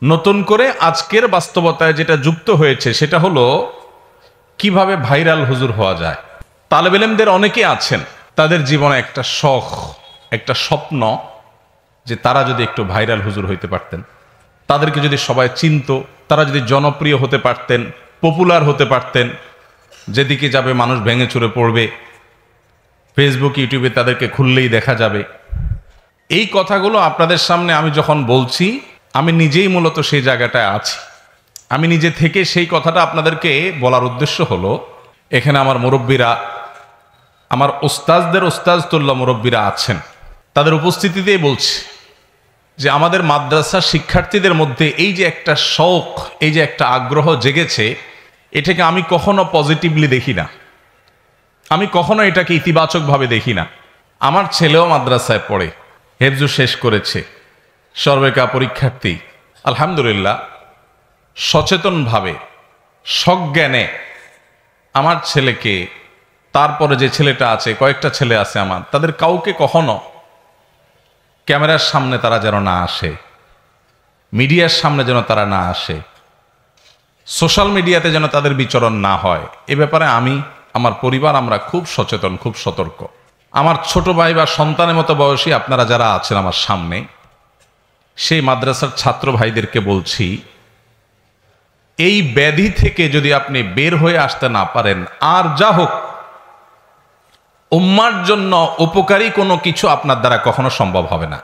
নতুন করে আজকের বাস্তবতায় যেটা যুক্ত হয়েছে সেটা হলো কিভাবে ভাইরাল হুজুর হওয়া যায়। তালেব ইলমদের অনেকে আছেন, তাদের জীবনে একটা শখ, একটা স্বপ্ন যে তারা যদি একটু ভাইরাল হুজুর হইতে পারতেন, তাদেরকে যদি সবাই চিনতো, তারা যদি জনপ্রিয় হতে পারতেন, পপুলার হতে পারতেন, যেদিকে যাবে মানুষ ভেঙে চুরে পড়বে, ফেসবুক ইউটিউবে তাদেরকে খুললেই দেখা যাবে। এই কথাগুলো আপনাদের সামনে আমি যখন বলছি, আমি নিজেই মূলত সেই জায়গাটায় আছি। আমি নিজে থেকে সেই কথাটা আপনাদেরকে বলার উদ্দেশ্য হলো, এখানে আমার মুরব্বীরা, আমার ওস্তাজদের ওস্তাজতুল্লাহ মুরব্বীরা আছেন, তাদের উপস্থিতিতেই বলছি যে আমাদের মাদ্রাসার শিক্ষার্থীদের মধ্যে এই যে একটা শৌক, এই যে একটা আগ্রহ জেগেছে, এটাকে আমি কখনো পজিটিভলি দেখি না, আমি কখনো এটাকে ইতিবাচকভাবে দেখি না। আমার ছেলেও মাদ্রাসায় পড়ে, হেফজু শেষ করেছে, সর্বেকা পরীক্ষার্থী, আলহামদুলিল্লাহ সচেতনভাবে সজ্ঞানে আমার ছেলেকে, তারপরে যে ছেলেটা আছে, কয়েকটা ছেলে আছে আমার, তাদের কাউকে কখনো ক্যামেরার সামনে তারা যেন না আসে, মিডিয়ার সামনে যেন তারা না আসে, সোশ্যাল মিডিয়াতে যেন তাদের বিচরণ না হয়, এ ব্যাপারে আমি, আমার পরিবার, আমরা খুব সচেতন, খুব সতর্ক। আমার ছোট ভাই বা সন্তানের মতো বয়সী আপনারা যারা আছেন আমার সামনে, সেই মাদ্রাসার ছাত্র ভাইদেরকে বলছি, এই ব্যাধি থেকে যদি আপনি বের হয়ে আসতে না পারেন, আর যা হোক উম্মার জন্য উপকারী কোনো কিছু আপনার দ্বারা কখনো সম্ভব হবে না।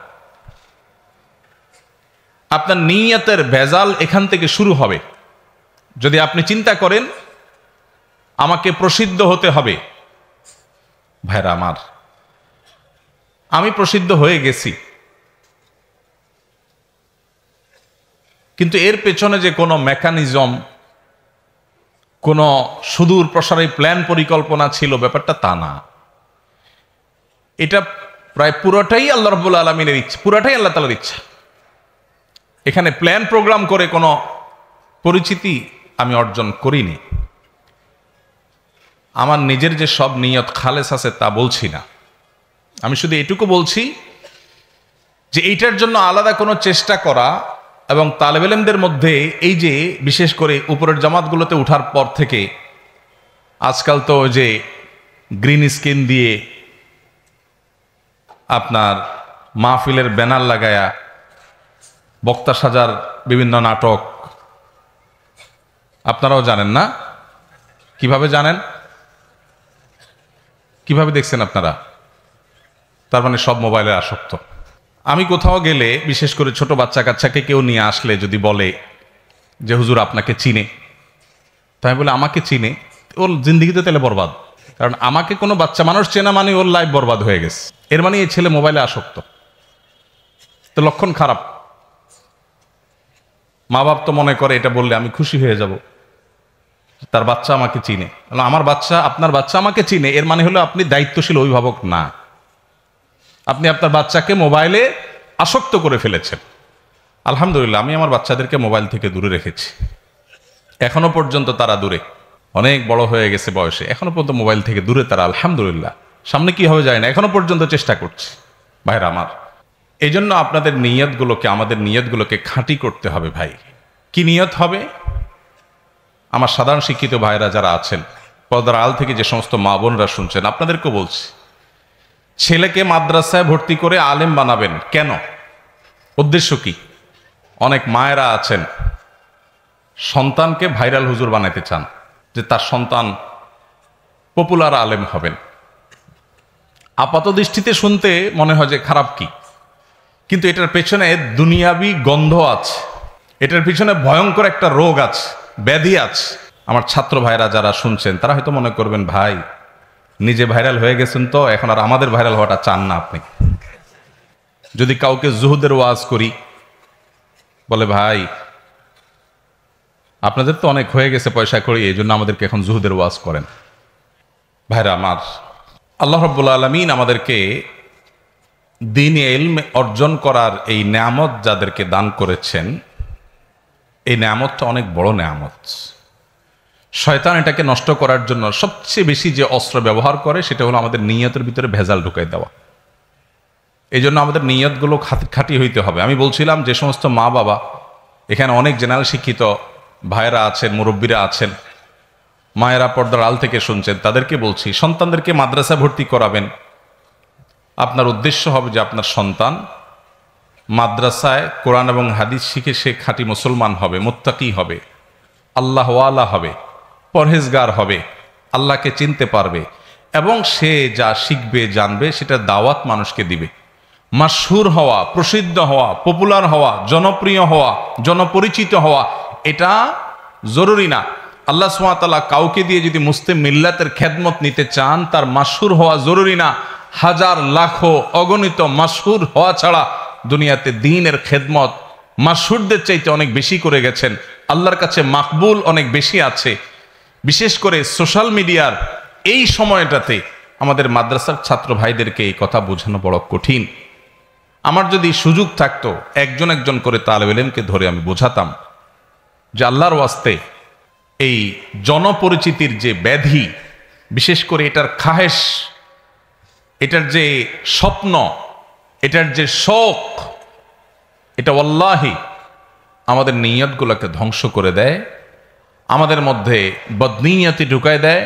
আপনার নিয়তের ভেজাল এখান থেকে শুরু হবে। যদি আপনি চিন্তা করেন আমাকে প্রসিদ্ধ হতে হবে, ভাইরা আমার, আমি প্রসিদ্ধ হয়ে গেছি, কিন্তু এর পেছনে যে কোনো মেকানিজম, কোনো সুদূর প্রসারী প্ল্যান পরিকল্পনা ছিল, ব্যাপারটা তা না। এটা প্রায় পুরোটাই আল্লাহ রাব্বুল আলামিনের ইচ্ছা, পুরোটাই আল্লাহ তাআলার ইচ্ছা। এখানে প্ল্যান প্রোগ্রাম করে কোনো পরিচিতি আমি অর্জন করিনি। আমার নিজের যে সব নিয়ত খালেস আছে তা বলছি না, আমি শুধু এটুকু বলছি যে এইটার জন্য আলাদা কোনো চেষ্টা করা, এবং তালেব ইলমদের মধ্যে এই যে বিশেষ করে উপরের জামাতগুলোতে উঠার পর থেকে আজকাল তো যে গ্রিন স্ক্রিন দিয়ে আপনার মাহফিলের ব্যানার লাগায়া বক্তা সাজার বিভিন্ন নাটক, আপনারাও জানেন না? কিভাবে জানেন? কিভাবে দেখছেন আপনারা? তার মানে সব মোবাইলে আসক্ত। আমি কোথাও গেলে, বিশেষ করে ছোট বাচ্চা কাচ্চাকে কেউ নিয়ে আসলে যদি বলে যে হুজুর আপনাকে চিনে, তাই বলে আমাকে চিনে, ওর জিন্দিগিতে তাহলে বরবাদ। কারণ আমাকে কোনো বাচ্চা মানুষ চেনা মানে ওর লাইফ বরবাদ হয়ে গেছে। এর মানে এই ছেলে মোবাইলে আসক্ত, তো লক্ষণ খারাপ। মা বাপ তো মনে করে এটা বললে আমি খুশি হয়ে যাব, তার বাচ্চা আমাকে চিনে। আমার বাচ্চা, আপনার বাচ্চা আমাকে চিনে, এর মানে হলো আপনি দায়িত্বশীল অভিভাবক না, আপনি আপনার বাচ্চাকে মোবাইলে আসক্ত করে ফেলেছেন। আলহামদুলিল্লাহ আমি আমার বাচ্চাদেরকে মোবাইল থেকে দূরে রেখেছি, এখনো পর্যন্ত তারা দূরে, অনেক বড় হয়ে গেছে বয়সে, এখনো পর্যন্ত মোবাইল থেকে দূরে তারা, আলহামদুলিল্লাহ। সামনে কি হবে যায় না, এখনো পর্যন্ত চেষ্টা করছি। ভাইরা আমার, এই জন্য আপনাদের নিয়তগুলোকে, আমাদের নিয়তগুলোকে খাঁটি করতে হবে ভাই। কি নিয়ত হবে? আমার সাধারণ শিক্ষিত ভাইরা যারা আছেন, পর্দার আল থেকে যে সমস্ত মা বোনরা শুনছেন, আপনাদেরকে বলছি, ছেলেকে মাদ্রাসায় ভর্তি করে আলেম বানাবেন কেন? উদ্দেশ্য কি? অনেক মায়েরা আছেন সন্তানকে ভাইরাল হুজুর বানাইতে চান, যে তার সন্তান পপুলার আলেম হবেন। আপাত দৃষ্টিতে শুনতে মনে হয় যে খারাপ কি, কিন্তু এটার পেছনে দুনিয়াবি গন্ধ আছে, এটার পিছনে ভয়ঙ্কর একটা রোগ আছে, ব্যাধি আছে। আমার ছাত্র ভাইরা যারা শুনছেন তারা হয়তো মনে করবেন, ভাই নিজে ভাইরাল হয়ে গেছেন তো এখন আর আমাদের ভাইরাল হওয়াটা চান না আপনি। যদি কাউকে জুহুদের ওয়াজ করি, বলে ভাই আপনাদের তো অনেক হয়ে গেছে পয়সা করি, এই জন্য আমাদেরকে এখন জুহুদের ওয়াজ করেন। ভাইরা আমার, আল্লাহ রাব্বুল আলামিন আমাদেরকে দ্বীনি ইলম অর্জন করার এই নেয়ামত যাদেরকে দান করেছেন, এই নেয়ামতটা অনেক বড় নেয়ামত। শয়তান এটাকে নষ্ট করার জন্য সবচেয়ে বেশি যে অস্ত্র ব্যবহার করে সেটা হলো আমাদের নিয়তের ভিতরে ভেজাল ঢুকাই দেওয়া। এই জন্য আমাদের নিয়তগুলো খাঁটি হইতে হবে। আমি বলছিলাম যে সমস্ত মা বাবা এখানে অনেক জেনারেল শিক্ষিত ভাইয়েরা আছেন, মুরব্বীরা আছেন, মায়েরা পর্দার আড়াল থেকে শুনছেন, তাদেরকে বলছি, সন্তানদেরকে মাদ্রাসা ভর্তি করাবেন, আপনার উদ্দেশ্য হবে যে আপনার সন্তান মাদ্রাসায় কোরআন এবং হাদিস শিখে সে খাঁটি মুসলমান হবে, মুত্তাকি হবে, আল্লাহওয়ালা হবে, পরহেজগার হবে, আল্লাহকে চিনতে পারবে, এবং সে যা শিখবে জানবে সেটা দাওয়াত মানুষকে দিবে। মাশহুর হওয়া, প্রসিদ্ধ হওয়া, পপুলার হওয়া, জনপ্রিয় হওয়া, জনপরিচিত হওয়া এটা জরুরি না। আল্লাহ সুবহানাহু ওয়া তাআলা কাউকে দিয়ে যদি মুসলিম মিল্লাতের খেদমত নিতে চান, তার মাশহুর হওয়া জরুরি না। হাজার লাখো অগণিত মাশহুর হওয়া ছাড়া দুনিয়াতে দ্বীনের খেদমত মাশহুরদের চাইতে অনেক বেশি করে গেছেন। আল্লাহর কাছে মাকবুল অনেক বেশি আছে। বিশেষ করে সোশ্যাল মিডিয়ার এই সময়টাতে আমাদের মাদ্রাসার ছাত্র ভাইদেরকে এই কথা বোঝানো বড় কঠিন। আমার যদি সুযোগ থাকতো একজন একজন করে তালেব ইলমকে ধরে আমি বোঝাতাম যে আল্লাহর ওয়াস্তে এই জনপরিচিতির যে ব্যাধি, বিশেষ করে এটার খাহেশ, এটার যে স্বপ্ন, এটার যে শখ, এটা ওয়াল্লাহি আমাদের নিয়তগুলোকে ধ্বংস করে দেয়, আমাদের মধ্যে বদনিয়তি ঢুকায় দেয়,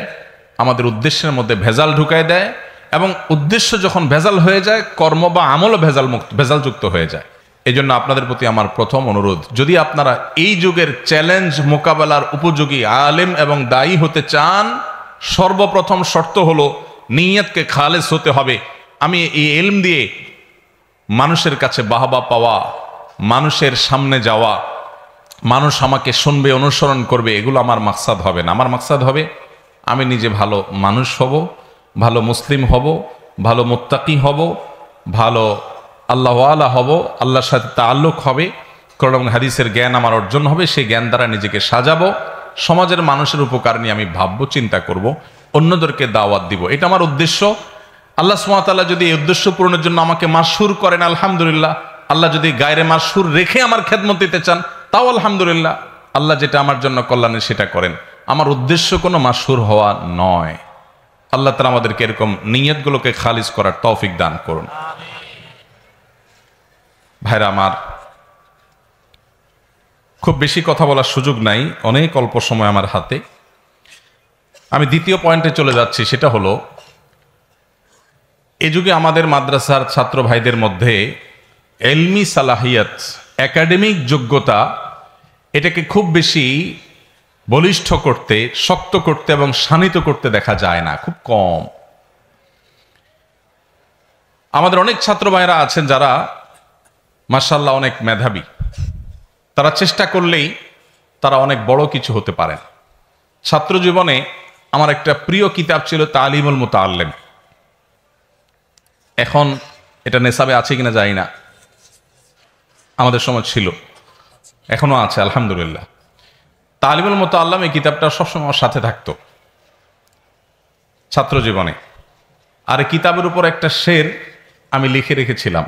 আমাদের উদ্দেশ্যের মধ্যে ভেজাল ঢুকায় দেয়, এবং উদ্দেশ্য যখন ভেজাল হয়ে যায় কর্ম বা আমলও ভেজালযুক্ত হয়ে যায়। এই জন্য আপনাদের প্রতি আমার প্রথম অনুরোধ, যদি আপনারা এই যুগের চ্যালেঞ্জ মোকাবেলার উপযোগী আলেম এবং দায়ী হতে চান, সর্বপ্রথম শর্ত হলো নিয়তকে খালেস হতে হবে। আমি এই ইলম দিয়ে মানুষের কাছে বাহবা পাওয়া, মানুষের সামনে যাওয়া, মানুষ আমাকে শুনবে, অনুসরণ করবে, এগুলো আমার মাকসাদ হবে না। আমার মাকসাদ হবে আমি নিজে ভালো মানুষ হব, ভালো মুসলিম হব, ভালো মুত্তাকি হব, ভালো আল্লাহওয়ালা হব, আল্লাহর সাথে তাআল্লুক হবে, কোরআন এবং হাদিসের জ্ঞান আমার অর্জন হবে, সেই জ্ঞান দ্বারা নিজেকে সাজাবো, সমাজের মানুষের উপকার নিয়ে আমি ভাববো, চিন্তা করব, অন্যদেরকে দাওয়াত দিব। এটা আমার উদ্দেশ্য। আল্লাহ সুবহানাহু ওয়া তাআলা যদি এই উদ্দেশ্য পূরণের জন্য আমাকে মাশহুর করেন, আলহামদুলিল্লাহ। আল্লাহ যদি গায়রে মাশহুর রেখে আমার খেদমত দিতে চান, তাও আলহামদুলিল্লাহ। আল্লাহ যেটা আমার জন্য কল্যাণের সেটা করেন। আমার উদ্দেশ্য কোনো মাশহুর হওয়া নয়। আল্লাহ তাআলা আমাদেরকে এরকম নিয়তগুলোকে খালিস করার তৌফিক দান করুন। ভাইরা আমার, খুব বেশি কথা বলার সুযোগ নাই, অনেক অল্প সময় আমার হাতে। আমি দ্বিতীয় পয়েন্টে চলে যাচ্ছি, সেটা হলো এ যুগে আমাদের মাদ্রাসার ছাত্র ভাইদের মধ্যে এলমি সালাহিয়াত, একাডেমিক যোগ্যতা, এটাকে খুব বেশি বলিষ্ঠ করতে, শক্ত করতে এবং শানিত করতে দেখা যায় না, খুব কম। আমাদের অনেক ছাত্র ভাইরা আছেন যারা মাশাআল্লাহ অনেক মেধাবী, তারা চেষ্টা করলেই তারা অনেক বড় কিছু হতে পারেন। ছাত্র জীবনে আমার একটা প্রিয় কিতাব ছিল তালিমুল মুতাআল্লিম। এখন এটা নেশাবে আছে কিনা জানি না, আমাদের সময় ছিল, এখনো আছে আলহামদুলিল্লাহ। তালিমুল মুতাআল্লিম এই কিতাবটা সবসময় আমার সাথে থাকতো ছাত্র জীবনে। আর এই কিতাবের উপর একটা শের আমি লিখে রেখেছিলাম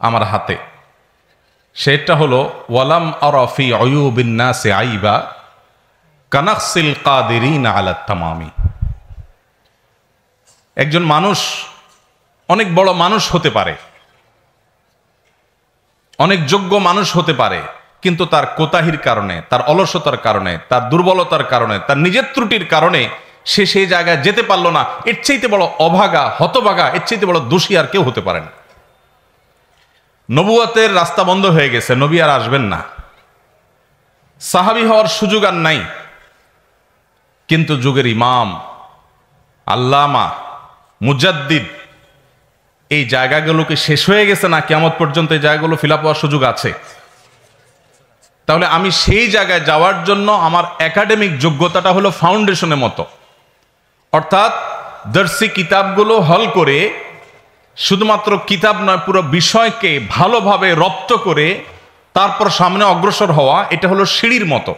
আমার হাতে। শেরটা হলো, ওয়ালাম আরা ফি উয়ুবিন নাসি আইবা কানাকসিল কাদিরিন আলা তামামি। একজন মানুষ অনেক বড় মানুষ হতে পারে, অনেক যোগ্য মানুষ হতে পারে, কিন্তু তার কোতাহির কারণে, তার অলসতার কারণে, তার দুর্বলতার কারণে, তার নিজের ত্রুটির কারণে সে সেই জায়গায় যেতে পারলো না। এর চাইতে বড় অভাগা, হতভাগা, এর চাইতে বড় দোষী আর কেউ হতে পারে না। নবুয়তের রাস্তা বন্ধ হয়ে গেছে, নবী আর আসবেন না, সাহাবী হওয়ার সুযোগ আর নাই, কিন্তু যুগের ইমাম, আল্লামা, মুজাদ্দিদ, এই জায়গাগুলোকে শেষ হয়ে গেছে না, কিয়ামত পর্যন্ত এই জায়গাগুলো ফিল আপ হওয়ার সুযোগ আছে। তাহলে আমি সেই জায়গায় যাওয়ার জন্য আমার একাডেমিক যোগ্যতাটা হলো ফাউন্ডেশনের মতো, অর্থাৎ দর্শি কিতাবগুলো হল করে, শুধুমাত্র কিতাব নয় পুরো বিষয়কে ভালোভাবে রপ্ত করে তারপর সামনে অগ্রসর হওয়া, এটা হলো সিঁড়ির মতো।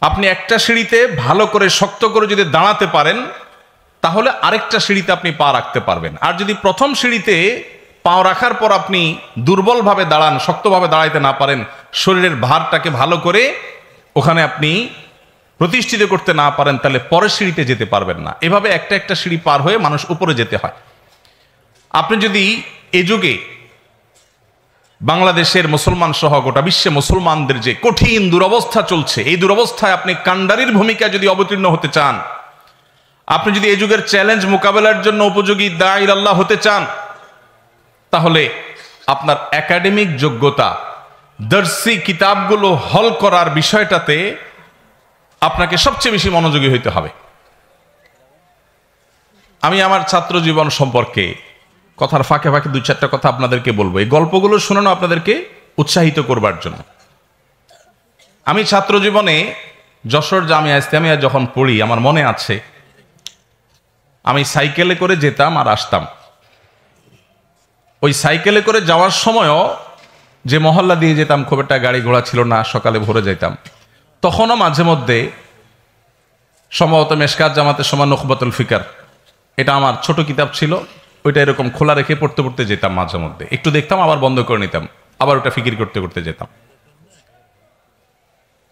আপনি একটা সিঁড়িতে ভালো করে শক্ত করে যদি দাঁড়াতে পারেন, তাহলে আরেকটা সিঁড়িতে আপনি পা রাখতে পারবেন। আর যদি প্রথম সিঁড়িতে পাও রাখার পর আপনি দুর্বলভাবে দাঁড়ান, শক্তভাবে দাঁড়াইতে না পারেন, শরীরের ভারটাকে ভালো করে ওখানে আপনি প্রতিষ্ঠিত করতে না পারেন, তাহলে পরের সিঁড়িতে যেতে পারবেন না। এভাবে একটা একটা সিঁড়ি পার হয়ে মানুষ উপরে যেতে হয়। আপনি যদি এ যুগে বাংলাদেশের মুসলমান সহ গোটা বিশ্বে মুসলমানদের যে কঠিন দুরবস্থা চলছে, এই দুরবস্থায় আপনি কান্ডারির ভূমিকা যদি অবতীর্ণ হতে চান, আপনি যদি এই যুগের চ্যালেঞ্জ মোকাবেলার জন্য উপযোগী দাঈ আল্লাহ হতে চান, তাহলে আপনার একাডেমিক যোগ্যতা, দর্সি কিতাবগুলো হল করার বিষয়টাতে আপনাকে সবচেয়ে বেশি মনোযোগী হইতে হবে। আমি আমার ছাত্র জীবন সম্পর্কে কথার ফাঁকে ফাঁকে দুই চারটা কথা আপনাদেরকে বলবো, এই গল্পগুলো শোনানো আপনাদেরকে উৎসাহিত করবার জন্য। আমি ছাত্র জীবনে যশোর জামিয়া ইসলামিয়া যখন পড়ি, আমার মনে আছে আমি সাইকেলে করে যেতাম আর আসতাম। ওই সাইকেলে করে যাওয়ার সময়ও যে মহল্লা দিয়ে যেতাম, খুব একটা গাড়ি ঘোড়া ছিল না, সকালে ভোরে যেতাম, তখনও মাঝে মধ্যে সম্ভবত মেশকাত জামাতের সময় নুখবাতুল ফিকার, এটা আমার ছোট কিতাব ছিল, ওইটা এরকম খোলা রেখে পড়তে পড়তে যেতাম, মাঝে মধ্যে একটু দেখতাম আবার বন্ধ করে নিতাম, আবার ওটা ফিকির করতে করতে যেতাম।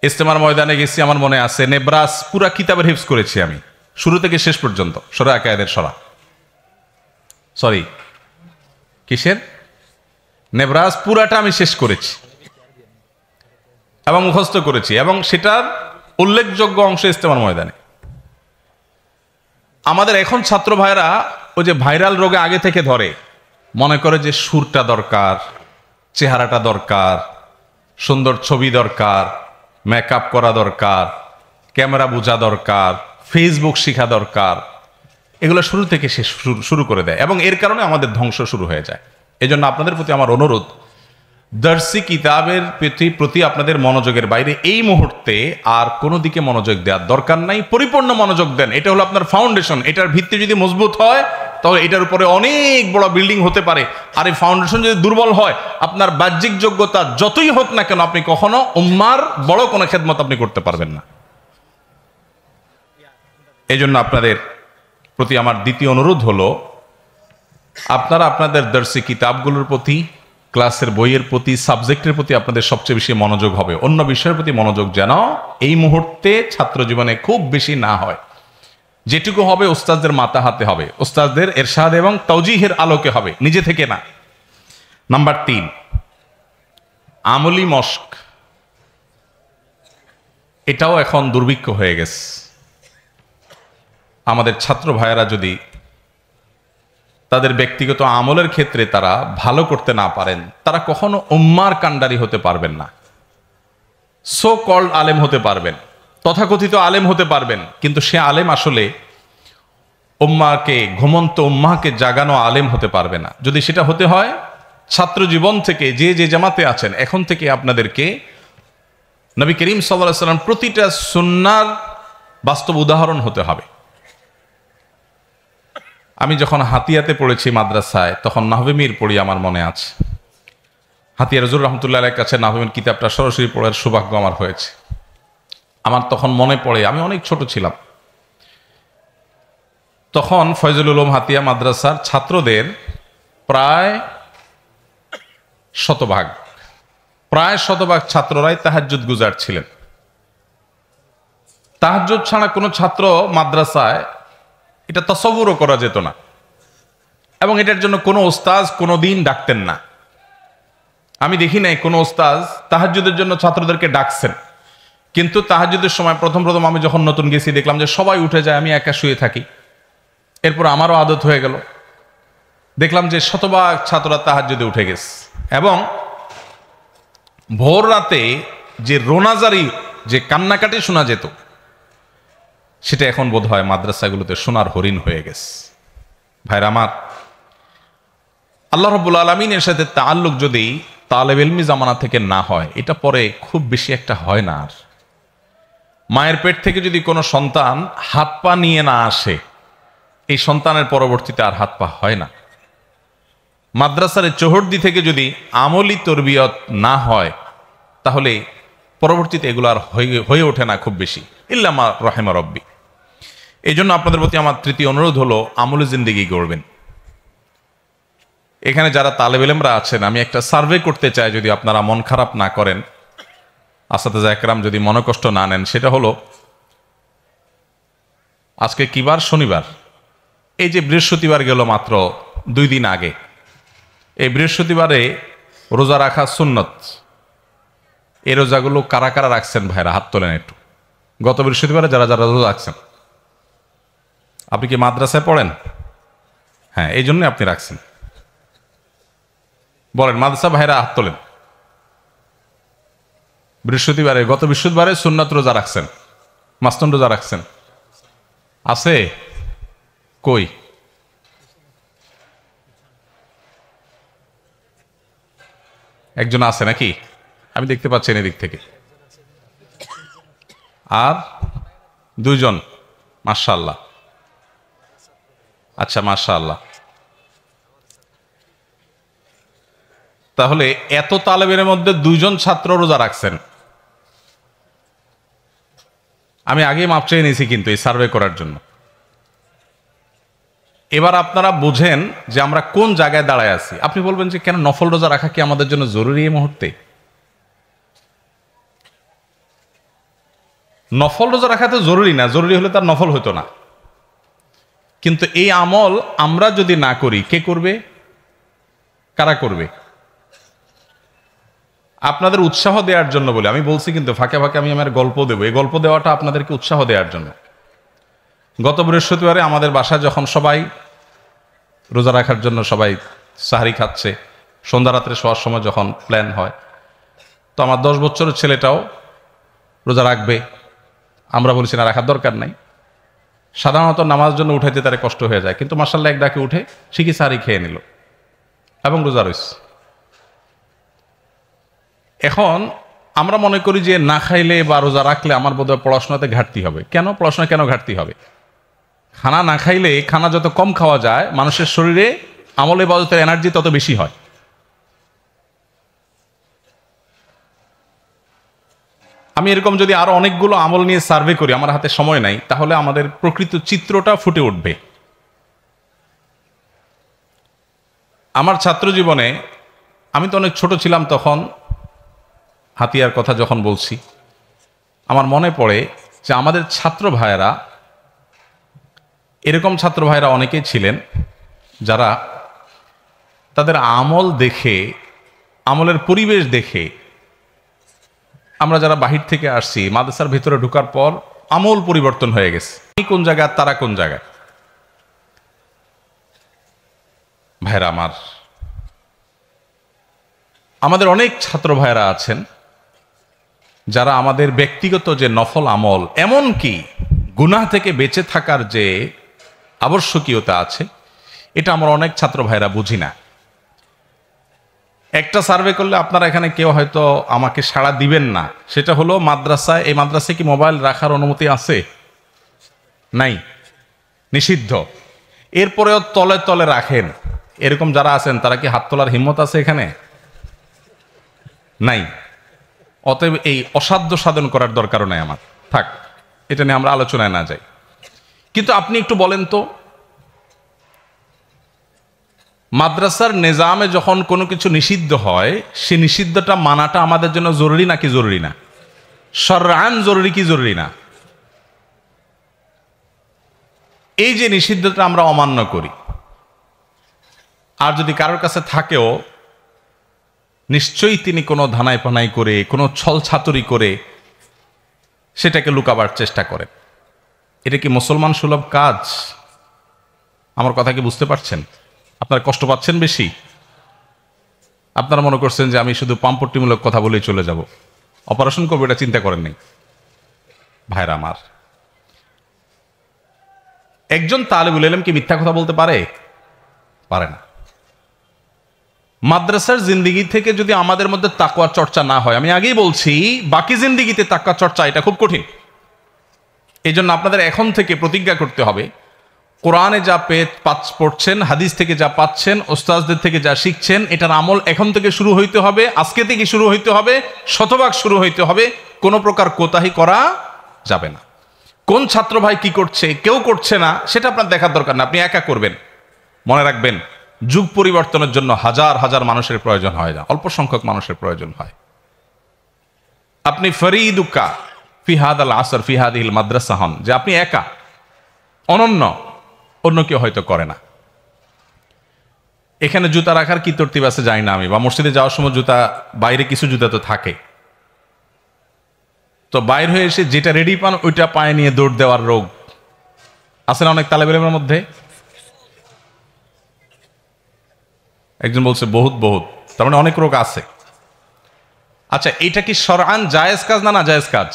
ইস্তেমার ময়দানে গেছি, আমার মনে আছে নেব্রাস পুরা কিতাবের হিফজ করেছি আমি, শুরু থেকে শেষ পর্যন্ত। সরা আকায়েদের কিসের নেব্রাস পুরাটা আমি শেষ করেছি এবং মুখস্থ করেছি, এবং সেটার উল্লেখযোগ্য অংশ ইস্তেমার ময়দানে। আমাদের এখন ছাত্র ভাইরা ওই যে ভাইরাল রোগে আগে থেকে ধরে, মনে করে যে সুরটা দরকার, চেহারাটা দরকার, সুন্দর ছবি দরকার, মেকআপ করা দরকার, ক্যামেরা বোঝা দরকার, ফেসবুক শেখা দরকার, এগুলো শুরু থেকে শেষ শুরু করে দেয়, এবং এর কারণে আমাদের ধ্বংস শুরু হয়ে যায়। এজন্য আপনাদের প্রতি আমার অনুরোধ, দর্সি কিতাবের প্রতি আপনাদের মনোযোগের বাইরে এই মুহূর্তে আর কোনো দিকে মনোযোগ দেওয়ার দরকার নাই। পরিপূর্ণ মনোযোগ দেন, এটা হলো আপনার ফাউন্ডেশন। এটার ভিত্তি যদি মজবুত হয় তাহলে এটার উপরে অনেক বড় বিল্ডিং হতে পারে, আর এই ফাউন্ডেশন যদি দুর্বল হয়, আপনার বাহ্যিক যোগ্যতা যতই হোক না কেন, আপনি কখনো উম্মার বড় কোনো খেদমত আপনি করতে পারবেন না। এই জন্য আপনাদের প্রতি আমার দ্বিতীয় অনুরোধ হলো, আপনারা আপনাদের দর্সি কিতাবগুলোর প্রতি, ক্লাসের বইয়ের প্রতি, সাবজেক্টের প্রতি আপনাদের সবচেয়ে বেশি মনোযোগ হবে। অন্য বিষয়ের প্রতি মনোযোগ যেন এই মুহূর্তে ছাত্র জীবনে খুব বেশি না হয়। যেটুকু হবে ওস্তাদদের মাথা হাতে হবে, ওস্তাদদের এরশাদ এবং তাওজিহের আলোকে হবে, নিজে থেকে না। নাম্বার 3, আমলি মশক, এটাও এখন দুর্ভিক্ষ হয়ে গেছে। আমাদের ছাত্র ভাইয়েরা যদি তাদের ব্যক্তিগত আমলের ক্ষেত্রে তারা ভালো করতে না পারেন, তারা কখনো উম্মার কান্ডারি হতে পারবেন না। সো কল্ড আলেম হতে পারবেন, তথাকথিত আলেম হতে পারবেন, কিন্তু সে আলেম আসলে উম্মাকে, ঘুমন্ত উম্মাকে জাগানো আলেম হতে পারবে না। যদি সেটা হতে হয়, ছাত্র জীবন থেকে যে যে জামাতে আছেন, এখন থেকে আপনাদেরকে নবী করিম সাল্লাল্লাহু আলাইহি ওয়াসাল্লাম প্রতিটা সুন্নাহর বাস্তব উদাহরণ হতে হবে। আমি যখন হাতিয়াতে পড়েছি মাদ্রাসায়, তখন নাহবে মীর পড়ি, আমার মনে আছে। হাতিয়া রজুর রহমতুল্লাহ আলাইহির কাছে নাহবে মীর কিতাবটা সরাসরি পড়ার সৌভাগ্য আমার হয়েছে। আমার তখন মনে পড়ে, আমি অনেক ছোট ছিলাম, তখন ফয়জুল উলুম হাতিয়া মাদ্রাসার ছাত্রদের প্রায় শতভাগ ছাত্ররাই তাহাজ্জুদ গুজার ছিলেন। তাহাজ্জুদ ছাড়া কোনো ছাত্র মাদ্রাসায়, এটা তসব্বুরও করা যেত না, এবং এটার জন্য কোনো ওস্তাজ কোনো দিন ডাকতেন না। আমি দেখি নাই কোনো ওস্তাজ তাহাজ্জুদের জন্য ছাত্রদেরকে ডাকছেন। কিন্তু তাহাজ্জুদের সময় প্রথম আমি যখন নতুন গেছি, দেখলাম যে সবাই উঠে যায়, আমি একা শুয়ে থাকি। এরপর আমারও আদত হয়ে গেল, দেখলাম যে শতভাগ ছাত্ররা তাহাজ্জুদে উঠে গেছে, এবং ভোর রাতে যে রোনাজারি, যে কান্নাকাটি শোনা যেত, সেটা এখন বোধ হয় মাদ্রাসাগুলোতে সোনার হরিণ হয়ে গেছে। ভাইরা আমার, আল্লাহ রাব্বুল আলামিনের সাথে তাআল্লুক যদি তালেব ইলমি জামানা থেকে না হয়, এটা পরে খুব বেশি একটা হয় না। আর মায়ের পেট থেকে যদি কোনো সন্তান হাত পা নিয়ে না আসে, এই সন্তানের পরবর্তীতে আর হাত পা হয় না। মাদ্রাসার চৌহদ্দি থেকে যদি আমলি তরবিয়ত না হয়, তাহলে পরবর্তীতে এগুলো আর হয়ে ওঠে না খুব বেশি, ইল্লা মা রাহিমা রব্বি। এই জন্য আপনাদের প্রতি আমার তৃতীয় অনুরোধ হলো, আমলি জিন্দেগি গড়বেন। এখানে যারা তালেব ইলমরা আছেন, আমি একটা সার্ভে করতে চাই, যদি আপনারা মন খারাপ না করেন, আসাতেজা একরাম যদি মনোকষ্ট না নেন। সেটা হলো, আজকে কি বার? শনিবার। এই যে বৃহস্পতিবার গেল মাত্র 2 দিন আগে, এই বৃহস্পতিবারে রোজা রাখা সুন্নত। এই রোজাগুলো কারা কারা রাখছেন ভাইরা, হাত তোলেন একটু। গত বৃহস্পতিবারে যারা যারা রোজা রাখছেন। আপনি কি মাদ্রাসায় পড়েন? হ্যাঁ, এই জন্যই আপনি রাখছেন। বলেন, মাদ্রাসা ভাইরা হাত তোলেন। বৃহস্পতিবারে, গত বৃহস্পতিবারে সুন্নত রোজা রাখছেন, মাসনুন রোজা রাখছেন। আছে? কই? একজন আছে নাকি? আমি দেখতে পাচ্ছি এদিক থেকে। আর দুইজন, মাশাআল্লাহ। আচ্ছা, মাশাআল্লাহ। তাহলে এত তালেবের মধ্যে দুইজন ছাত্র রোজা রাখছেন। আমি আগেই মাপ চেয়ে নিয়েছি কিন্তু এই সার্ভে করার জন্য। এবার আপনারা বুঝেন যে আমরা কোন জায়গায় দাঁড়ায় আছি। আপনি বলবেন যে কেন নফল রোজা রাখা কি আমাদের জন্য জরুরি এই মুহূর্তে? নফল রোজা রাখা তো জরুরি না, জরুরি হলে তার নফল হতো না। কিন্তু এই আমল আমরা যদি না করি, কে করবে? কারা করবে? আপনাদের উৎসাহ দেওয়ার জন্য বলে আমি বলছি, কিন্তু ফাঁকে ফাঁকে আমি আমার গল্প দেবো। এই গল্প দেওয়াটা আপনাদেরকে উৎসাহ দেওয়ার জন্য। গত বৃহস্পতিবারে আমাদের বাসায় যখন সবাই রোজা রাখার জন্য সবাই সাহারি খাচ্ছে, সন্ধ্যা রাত্রে শোয়ার সময় যখন প্ল্যান হয়, তো আমার 10 বছরের ছেলেটাও রোজা রাখবে। আমরা বলছি না, রাখার দরকার নাই। সাধারণত নামাজ জন্য উঠাইতে তার কষ্ট হয়ে যায়, কিন্তু মাশাআল্লাহ এক ডাকে উঠে ঠিকই সাহারি খেয়ে নিল এবং রোজা রয়েছে। এখন আমরা মনে করি যে না খাইলে বা রোজা রাখলে আমার বোধহয় পড়াশোনাতে ঘাটতি হবে। কেন? পড়াশোনা কেন ঘাটতি হবে? খানা না খাইলে, খানা যত কম খাওয়া যায়, মানুষের শরীরে আমলে ইবাদতের এনার্জি তত বেশি হয়। আমি এরকম যদি আরো অনেকগুলো আমল নিয়ে সার্ভে করি, আমার হাতে সময় নাই, তাহলে আমাদের প্রকৃত চিত্রটা ফুটে উঠবে। আমার ছাত্র জীবনে, আমি তো অনেক ছোট ছিলাম তখন, হাতিয়ার কথা যখন বলছি, আমার মনে পড়ে যে আমাদের ছাত্র ভাইয়েরা, এরকম ছাত্র ভাইয়েরা অনেকেই ছিলেন যারা তাদের আমল দেখে, আমলের পরিবেশ দেখে, আমরা যারা বাহির থেকে আসছি, মাদ্রাসার ভিতরে ঢোকার পর আমল পরিবর্তন হয়ে গেছে। আমি কোন জায়গায়, তারা কোন জায়গায়। ভাইরা আমার, আমাদের অনেক ছাত্র ভাইরা আছেন যারা আমাদের ব্যক্তিগত যে নফল আমল, এমনকি গুনাহ থেকে বেঁচে থাকার যে আবশ্যকীয়তা আছে, এটা আমরা অনেক ছাত্র ভাইরা বুঝি না। একটা সার্ভে করলে আপনারা এখানে কেউ হয়তো আমাকে সাড়া দিবেন না। সেটা হলো মাদ্রাসায়, এই মাদ্রাসায় কি মোবাইল রাখার অনুমতি আছে? নাই, নিষিদ্ধ। এরপরেও তলে তলে রাখেন, এরকম যারা আছেন তারা কি হাত তোলার হিম্মত আছে এখানে? নাই। অতএব এই অসাধ্য সাধন করার দরকারও নাই আমার। থাক, এটা নিয়ে আমরা আলোচনায় না যাই। কিন্তু আপনি একটু বলেন তো, মাদ্রাসার নিজামে যখন কোনো কিছু নিষিদ্ধ হয়, সে নিষিদ্ধটা মানাটা আমাদের জন্য জরুরি নাকি জরুরি না? শরআন জরুরি কি জরুরি না? এই যে নিষিদ্ধটা আমরা অমান্য করি, আর যদি কারোর কাছে থাকেও, নিশ্চয়ই তিনি কোনো ধানাই পানাই করে, কোনো ছল ছাতুরি করে সেটাকে লুকাবার চেষ্টা করেন। এটা কি মুসলমান সুলভ কাজ? আমার কথা কি বুঝতে পারছেন? আপনারা কষ্ট পাচ্ছেন বেশি? আপনারা মনে করছেন যে আমি শুধু পাম্পট্টিমূলক কথা বলেই চলে যাব, অপারেশন করবো, এটা চিন্তা করেননি। ভাইরা আমার, একজন তালেবুল ইলম কি মিথ্যা কথা বলতে পারে? পারে না। মাদ্রাসার জিন্দিগি থেকে যদি আমাদের মধ্যে তাকওয়ার চর্চা না হয়, আমি আগেই বলছি, বাকি জিন্দিগিতে তাকওয়ার চর্চা এটা খুব কঠিন। এই জন্য আপনাদের এখন থেকে প্রতিজ্ঞা করতে হবে, কোরআনে যা পড়ছেন, হাদিস থেকে যা পাচ্ছেন, ওস্তাজদের থেকে যা শিখছেন, এটার আমল এখন থেকে শুরু হইতে হবে, আজকে থেকে শুরু হইতে হবে, শতভাগ শুরু হইতে হবে। কোনো প্রকার কোতাহি করা যাবে না। কোন ছাত্র ভাই কি করছে, কেউ করছে না, সেটা আপনার দেখার দরকার না, আপনি একা করবেন। মনে রাখবেন, যুগ পরিবর্তনের জন্য হাজার হাজার মানুষের প্রয়োজন হয় না, অল্প সংখ্যক মানুষের প্রয়োজন হয়। আপনি ফরিদুকা ফিহাদ আল আসর ফিহাদিল মাদ্রাসা হন, যে আপনি একা, অনন্য, অন্য কেউ হয়তো করে না। এখানে জুতা রাখার কি তরতিব আছে জানি না আমি, বা মসজিদে যাওয়ার সময় জুতা, বাইরে কিছু জুতা তো থাকে, তো বাইর হয়ে এসে যেটা রেডি পান ওইটা পায়ে নিয়ে দৌড় দেওয়ার রোগ আছে না অনেক তালেব ইলমের মধ্যে। একজন বলছে বহুত বহুত, তার মানে অনেক রোগ আছে। আচ্ছা, এটা কি শরআন জায়েজ কাজ না জায়েজ কাজ?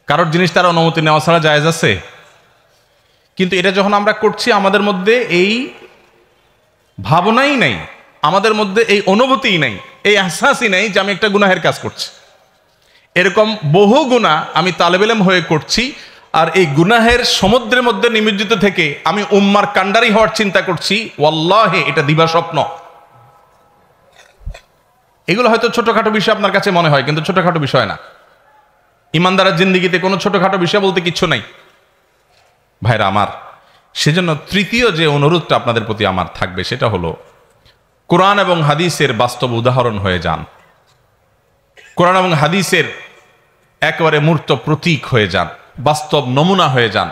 কারোর জিনিস তার অনুমতি নেওয়া ছাড়া জায়েজ আছে? কিন্তু এটা যখন আমরা করছি, আমাদের মধ্যে এই ভাবনাই নাই, আমাদের মধ্যে এই অনুভূতিই নাই, এই আহসাসই নাই যে আমি একটা গুনাহের কাজ করছি। এরকম বহু গুনাহ আমি তালেব ইলম হয়ে করছি, আর এই গুনাহের সমুদ্রের মধ্যে নিমজ্জিত থেকে আমি উম্মার কান্ডারি হওয়ার চিন্তা করছি। ওয়াল্লাহি এটা দিবা স্বপ্ন। এগুলো হয়তো ছোটখাটো বিষয় আপনার কাছে মনে হয়, কিন্তু ছোটখাটো বিষয় না। ইমানদারের জিন্দেগিতে কোনো ছোটখাটো বিষয় বলতে কিচ্ছু নাই ভাইরা আমার। সেজন্য তৃতীয় যে অনুরোধটা আপনাদের প্রতি আমার থাকবে সেটা হলো, কোরআন এবং হাদিসের বাস্তব উদাহরণ হয়ে যান, কোরআন এবং হাদিসের একেবারে মূর্ত প্রতীক হয়ে যান, বাস্তব নমুনা হয়ে যান।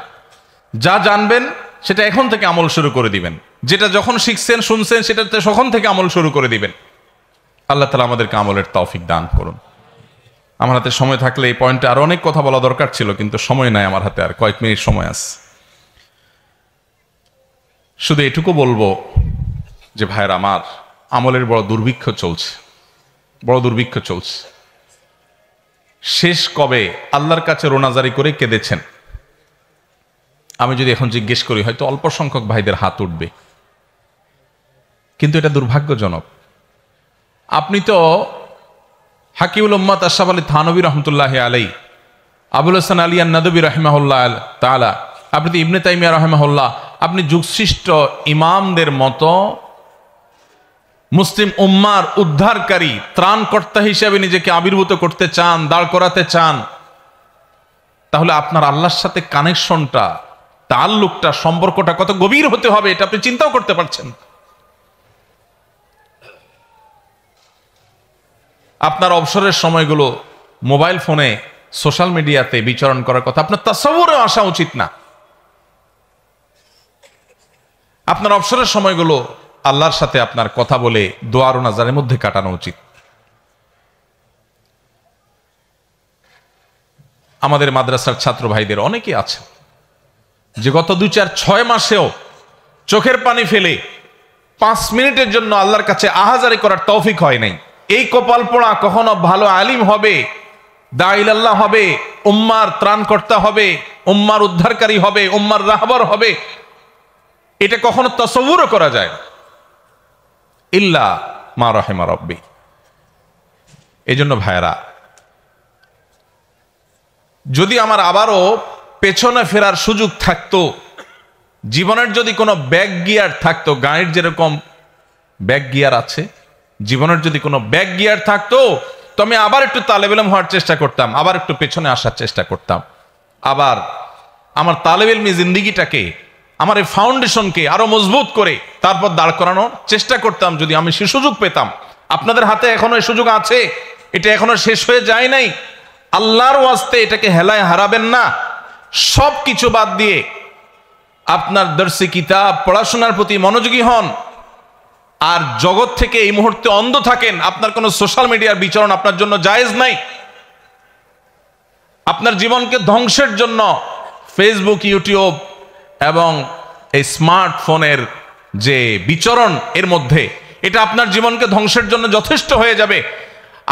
যা জানবেন সেটা এখন থেকে আমল শুরু করে দিবেন, যেটা যখন শিখছেন শুনছেন সেটাতে তখন থেকে আমল শুরু করে দিবেন। আল্লাহ তাআলা আমাদেরকে আমলের তৌফিক দান করুন। আমার হাতে সময় থাকলে এই পয়েন্টে আরো অনেক কথা বলা দরকার ছিল, কিন্তু সময় নাই আমার হাতে, আর কয়েক মিনিট সময় আছে। শুধু এটুকু বলবো যে ভাইয়ের আমার, আমলের বড় দুর্ভিক্ষ চলছে, বড় দুর্ভিক্ষ চলছে। শেষ কবে আল্লাহর কাছে রোনাজারি করে কেঁদেছেন? আমি যদি এখন জিজ্ঞেস করি হয়তো অল্প সংখ্যক ভাইদের হাত উঠবে, কিন্তু এটা দুর্ভাগ্যজনক। আপনি তো হাকিউল উম্মাত আশরাফ আলী থানভী রহমতুল্লাহ আলাইহি, আবুল হাসান আলী আন-নাদবী রাহিমাহুল্লাহ তাআলা, আপনি তো ইবনে তাইমিয়া রাহিমাহুল্লাহ, আপনি যুগসৃষ্ট ইমামদের মতো মুসলিম উম্মার উদ্ধারকারী ত্রাণকর্তা হিসেবে নিজেকে আবির্ভূত করতে চান, দাঁড় করাতে চান। তাহলে আপনার আল্লাহর সাথে কানেকশনটা, তাআল্লুকটা, সম্পর্কটা কত গভীর হতে হবে এটা আপনি চিন্তাও করতে পারছেন। আপনার অবসরের সময়গুলো মোবাইল ফোনে, সোশ্যাল মিডিয়াতে বিচরণ করার কথা আপনার তাসাউ্বুরেও আসা উচিত না। আপনার অবসরের সময়গুলো আল্লাহর সাথে আপনার কথা বলে দোয়া ও নাজারের মধ্যে কাটানো উচিত। আমাদের মাদ্রাসার ছাত্র ভাইদের অনেকেই আছে যে গত 2-4-6 মাসেও চোখের পানি ফেলে 5 মিনিটের জন্য আল্লাহর কাছে আহাজারি করার তৌফিক হয় নাই। এই কপাল পোড়া কখনো ভালো আলিম হবে, দাঈল আল্লাহ হবে, উম্মার ত্রাণকর্তা হবে, উম্মার উদ্ধারকারী হবে, উম্মার রাহবার হবে, এটা কখনো তাসাউ্বুরও করা যায় না, ইল্লা মা রাহিমা রাব্বি। এজন্য ভাইরা, যদি আমার আবারও পেছনে ফেরার সুযোগ থাকতো, জীবনের যদি কোনো ব্যাক গিয়ার থাকতো, গাড়ির যেরকম ব্যাক গিয়ার আছে, জীবনের যদি কোনো ব্যাক গিয়ার থাকতো, তো আমি আবার একটু তালেব ইলম হওয়ার চেষ্টা করতাম, আবার একটু পেছনে আসার চেষ্টা করতাম, আবার আমার তালেব ইলমি জিন্দিগিটাকে, আমার এই ফাউন্ডেশনকে আরো মজবুত করে তারপর দাঁড় করানোর চেষ্টা করতাম, যদি আমি সে সুযোগ পেতাম। আপনাদের হাতে এখনো এই সুযোগ আছে, এটা এখনো শেষ হয়ে যায় নাই। আল্লাহর ওয়াস্তে এটাকে হেলায় হারাবেন না। সব কিছু বাদ দিয়ে আপনার দর্শি কিতাব পড়াশোনার প্রতি মনোযোগী হন, আর জগৎ থেকে এই মুহূর্তে অন্ধ থাকেন। আপনার কোনো সোশ্যাল মিডিয়ার বিচরণ আপনার জন্য জায়েজ নাই। আপনার জীবনকে ধ্বংসের জন্য ফেসবুক, ইউটিউব এবং এই স্মার্টফোনের যে বিচরণ এর মধ্যে, এটা আপনার জীবনকে ধ্বংসের জন্য যথেষ্ট হয়ে যাবে।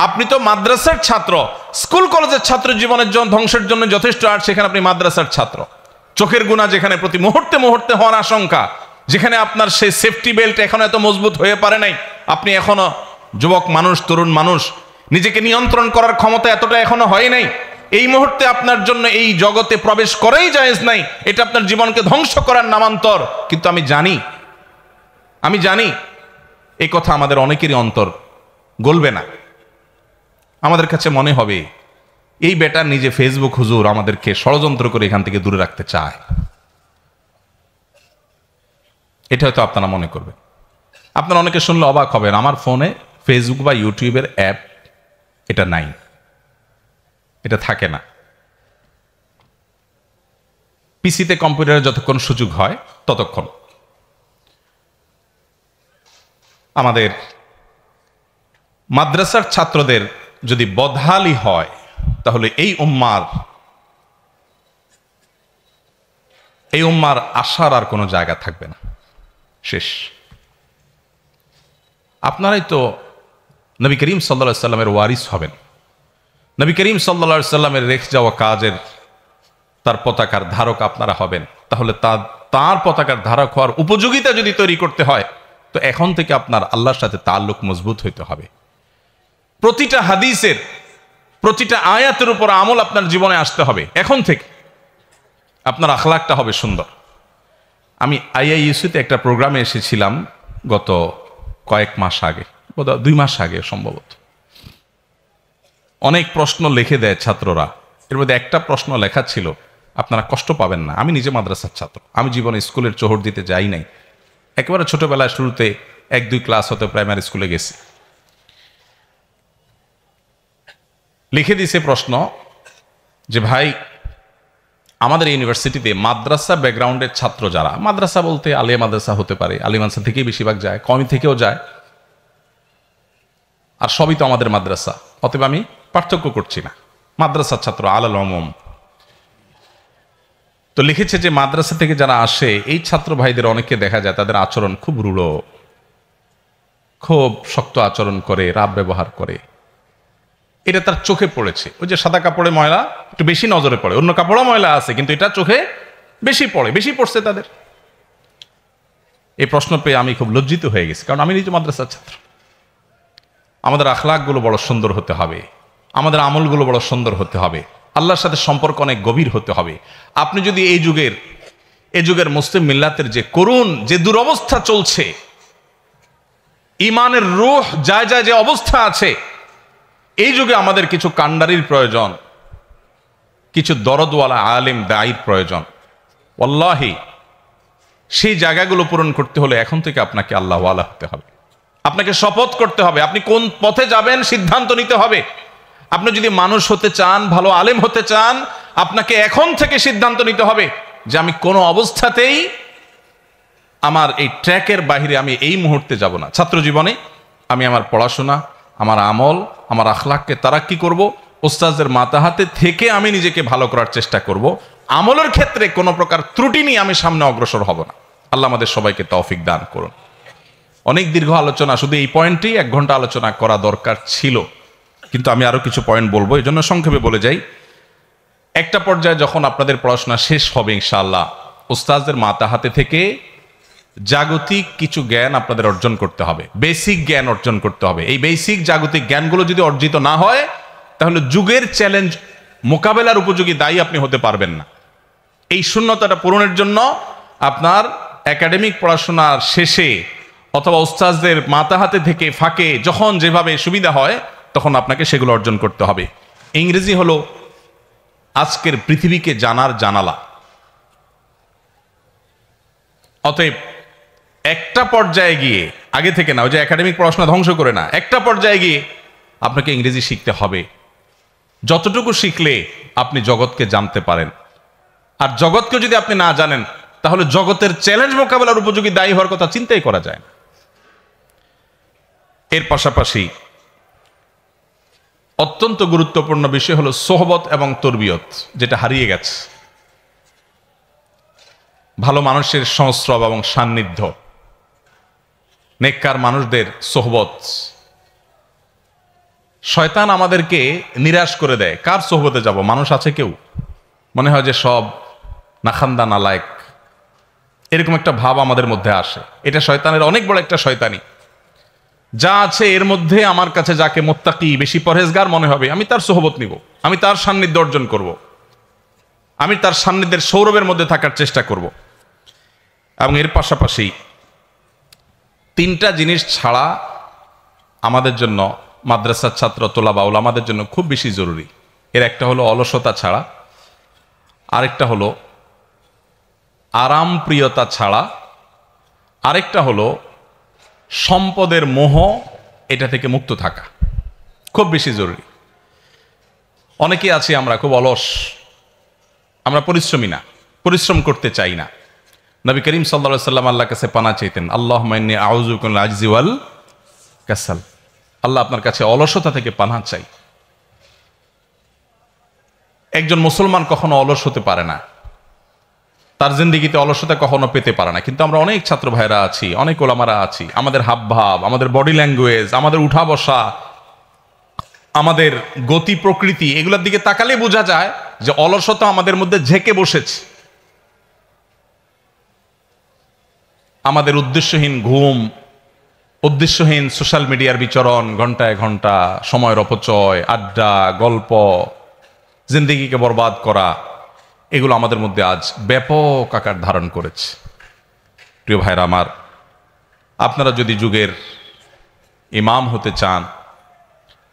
আপনি তো মাদ্রাসার ছাত্র, স্কুল কলেজের ছাত্র, জীবনের জন্য ধ্বংসের জন্য যথেষ্ট, আর সেখানে আপনি মাদ্রাসার ছাত্র। চোখের গুনাহ যেখানে প্রতি মুহূর্তে মুহূর্তে হওয়ার আশঙ্কা, যেখানে আপনার সেই সেফটি বেল্ট এখনো এত মজবুত হয়ে পারে নাই, আপনি এখনো যুবক মানুষ, তরুণ মানুষ, নিজেকে নিয়ন্ত্রণ করার ক্ষমতা এতটা এখনো হয় নাই, এই মুহূর্তে আপনার জন্য এই জগতে প্রবেশ করাই জায়েজ নাই। এটা আপনার জীবনকে ধ্বংস করার নামান্তর। কিন্তু আমি জানি এই কথা আমাদের অনেকেরই অন্তর গলবে না। আমাদের কাছে মনে হবে এই বেটা নিজে ফেসবুক হুজুর আমাদেরকে ষড়যন্ত্র করে এখান থেকে দূরে রাখতে চায়। এটা হয়তো আপনারা মনে করবেন। আপনারা অনেকে শুনলে অবাক হবেন, আমার ফোনে ফেসবুক বা ইউটিউবের অ্যাপ এটা নাই, এটা থাকে না। পিসিতে, কম্পিউটারে যতক্ষণ সুযোগ হয় ততক্ষণ। আমাদের মাদ্রাসার ছাত্রদের যদি বদহালি হয়, তাহলে এই উম্মার আশার আর কোনো জায়গা থাকবে না, শেষ। আপনারাই তো নবী করিম সাল্লাল্লাহু আলাইহি সাল্লামের ওয়ারিস হবেন। নবী করিম সাল্লাল্লাহু আলাইহি সাল্লামের রেখে যাওয়া কাজের তার পতাকার ধারক আপনারা হবেন। তাহলে তার পতাকার ধারক হওয়ার উপযোগিতা যদি তৈরি করতে হয়, তো এখন থেকে আপনার আল্লাহর সাথে তাল্লুক মজবুত হইতে হবে। প্রতিটা হাদিসের প্রতিটা আয়াতের উপর আমল আপনার জীবনে আসতে হবে। এখন থেকে আপনার আখলাকটা হবে সুন্দর। আমি আইআইইউসিতে একটা প্রোগ্রামে এসেছিলাম গত কয়েক মাস আগে, বোধহয় 2 মাস আগে সম্ভবত। অনেক প্রশ্ন লিখে দেয় ছাত্ররা, এর মধ্যে একটা প্রশ্ন লেখা ছিল, আপনারা কষ্ট পাবেন না, আমি নিজে মাদ্রাসার ছাত্র, আমি জীবনে স্কুলের চোহর দিতে যাই নাই, একেবারে ছোটবেলায় শুরুতে 1-2 ক্লাস হতে প্রাইমারি স্কুলে গেছি। লিখে দিয়েছে প্রশ্ন যে ভাই, আমাদের ইউনিভার্সিটিতে মাদ্রাসা ব্যাকগ্রাউন্ডের ছাত্র যারা, মাদ্রাসা বলতে আলিয়া মাদ্রাসা হতে পারে, আলিয়া মাদ্রাসা থেকেই বেশিরভাগ যায়, কওমি থেকেও যায়, আর সবই তো আমাদের মাদ্রাসা, অতএব আমি পার্থক্য করছি না, মাদ্রাসার ছাত্র আলাল উমুম। তো লিখেছে যে মাদ্রাসা থেকে যারা আসে এই ছাত্র ভাইদের অনেকে দেখা যায় তাদের আচরণ খুব রূঢ়, খুব শক্ত আচরণ করে, রাব ব্যবহার করে। এটা তার চোখে পড়েছে। ওই যে সাদা কাপড়ে ময়লা একটু বেশি নজরে পড়ে, অন্য কাপড়ও ময়লা আছে কিন্তু এটা চোখে বেশি পড়ছে তাদের। এই প্রশ্ন পেয়ে আমি খুব লজ্জিত হয়ে গেছি, কারণ আমি নিজে মাদ্রাসার ছাত্র। আমাদের আখলাকগুলো বড় সুন্দর হতে হবে, আমাদের আমলগুলো বড় সুন্দর হতে হবে, আল্লাহর সাথে সম্পর্ক অনেক গভীর হতে হবে। আপনি যদি এই যুগের মুসলিম মিল্লাতের যে করুণ যে দুরবস্থা চলছে, ইমানের রূহ যায় যে অবস্থা আছে, এই যুগে আমাদের কিছু কান্ডারির প্রয়োজন, কিছু দরদওয়ালা আলেম দায়ীর প্রয়োজন। ওয়াল্লাহি সেই জায়গাগুলো পূরণ করতে হলে এখন থেকে আপনাকে আল্লাহওয়ালা হতে হবে, আপনাকে শপথ করতে হবে, আপনি কোন পথে যাবেন সিদ্ধান্ত নিতে হবে। আপনি যদি মানুষ হতে চান, ভালো আলেম হতে চান, আপনাকে এখন থেকে সিদ্ধান্ত নিতে হবে যে আমি কোনো অবস্থাতেই আমার এই ট্র্যাকের বাইরে আমি এই মুহূর্তে যাব না। ছাত্র জীবনে আমি আমার পড়াশোনা, আমার আমল, আমার আখলাককে তারাক্কি করব, ওস্তাদের মাতাহাতে থেকে আমি নিজেকে ভালো করার চেষ্টা করব। আমলের ক্ষেত্রে কোনো প্রকার ত্রুটি নিয়ে আমি সামনে অগ্রসর হব না। আল্লাহ আমাদের সবাইকে তৌফিক দান করুন। অনেক দীর্ঘ আলোচনা, শুধু এই পয়েন্টেই 1 ঘন্টা আলোচনা করা দরকার ছিল, কিন্তু আমি আরো কিছু পয়েন্ট বলবো, এই জন্য সংক্ষেপে বলে যাই। একটা পর্যায়ে যখন আপনাদের পড়াশোনা শেষ হবে ইনশাআল্লাহ, ওস্তাদের মাতাহাতে থেকে জাগতিক কিছু জ্ঞান আপনাদের অর্জন করতে হবে, বেসিক জ্ঞান অর্জন করতে হবে। এই বেসিক জাগতিক জ্ঞানগুলো যদি অর্জিত না হয়, তাহলে যুগের চ্যালেঞ্জ মোকাবেলার উপযোগী দায়ী আপনি হতে পারবেন না। এই শূন্যতাটা পূরণের জন্য আপনার একাডেমিক পড়াশোনার শেষে অথবা ওস্তাদের মাতাহাতে থেকে ফাঁকে যখন যেভাবে সুবিধা হয়, তখন আপনাকে সেগুলো অর্জন করতে হবে। ইংরেজি হলো আজকের পৃথিবীকে জানার জানালা। অতএব একটা পর্যায়ে গিয়ে, আগে থেকে না, ওই যে একাডেমিক পড়াশোনা ধ্বংস করে না, একটা পর্যায়ে গিয়ে আপনাকে ইংরেজি শিখতে হবে। যতটুকু শিখলে আপনি জগৎকে জানতে পারেন, আর জগৎকে যদি আপনি না জানেন, তাহলে জগতের চ্যালেঞ্জ মোকাবেলার উপযোগী দায়ী হওয়ার কথা চিন্তাই করা যায় না। এর পাশাপাশি অত্যন্ত গুরুত্বপূর্ণ বিষয় হলো সোহবত এবং তরবিয়ত, যেটা হারিয়ে গেছে। ভালো মানুষের সংস্রব এবং সান্নিধ্য, নেককার মানুষদের সোহবত। শয়তান আমাদেরকে নিরাশ করে দেয়, কার সোহবতে যাব? মানুষ আছে কেউ? মনে হয় যে সব নাখান্দা নালায়েক, এরকম একটা ভাব আমাদের মধ্যে আসে। এটা শয়তানের অনেক বড় একটা শয়তানি। যা আছে এর মধ্যে আমার কাছে যাকে মুত্তাকি, বেশি পরহেজগার মনে হবে, আমি তার সোহবত নিব, আমি তার সান্নিধ্য অর্জন করব, আমি তার সান্নিধ্যের সৌরভের মধ্যে থাকার চেষ্টা করব। এবং এর পাশাপাশি 3টা জিনিস ছাড়া আমাদের জন্য, মাদ্রাসার ছাত্র তোলাবা আমাদের জন্য খুব বেশি জরুরি। এর একটা হলো অলসতা ছাড়া, আরেকটা হলো আরাম প্রিয়তা ছাড়া, আরেকটা হলো সম্পদের মোহ, এটা থেকে মুক্ত থাকা খুব বেশি জরুরি। অনেকেই আছি আমরা খুব অলস, আমরা পরিশ্রমী না, পরিশ্রম করতে চাই না। নবী করিম সাল্লাল্লাহু আলাইহি ওয়াসাল্লাম আল্লাহর কাছে পানা চাইতেন, আল্লাহুম্মা ইন্নী আউযু বিকা মিনাল আজজি ওয়াল কাসাল। আল্লাহ আপনার কাছে অলসতা থেকে পানাহ চাই। একজন মুসলমান কখনো অলস হতে পারে না, তার জিন্দেগিতে অলসতা কখনো পেতে পারে না। কিন্তু আমরা অনেক ছাত্র ভাইরা আছি, অনেক ওলামারা আছি, আমাদের হাবভাব, আমাদের বডি ল্যাঙ্গুয়েজ, আমাদের উঠা বসা, আমাদের গতি প্রকৃতি, এগুলোর দিকে তাকালে বোঝা যায় যে অলসতা আমাদের মধ্যে ঝেঁকে বসেছে। আমাদের উদ্দেশ্যহীন ঘুম, উদ্দেশ্যহীন সোশ্যাল মিডিয়ার বিচরণ, ঘন্টায় ঘন্টা সময়ের অপচয়, আড্ডা, গল্প, জিন্দেগিকে বরবাদ করা, এগুলো আমাদের মধ্যে আজ ব্যাপক আকার ধারণ করেছে। প্রিয় ভাইরা আমার, আপনারা যদি যুগের ইমাম হতে চান,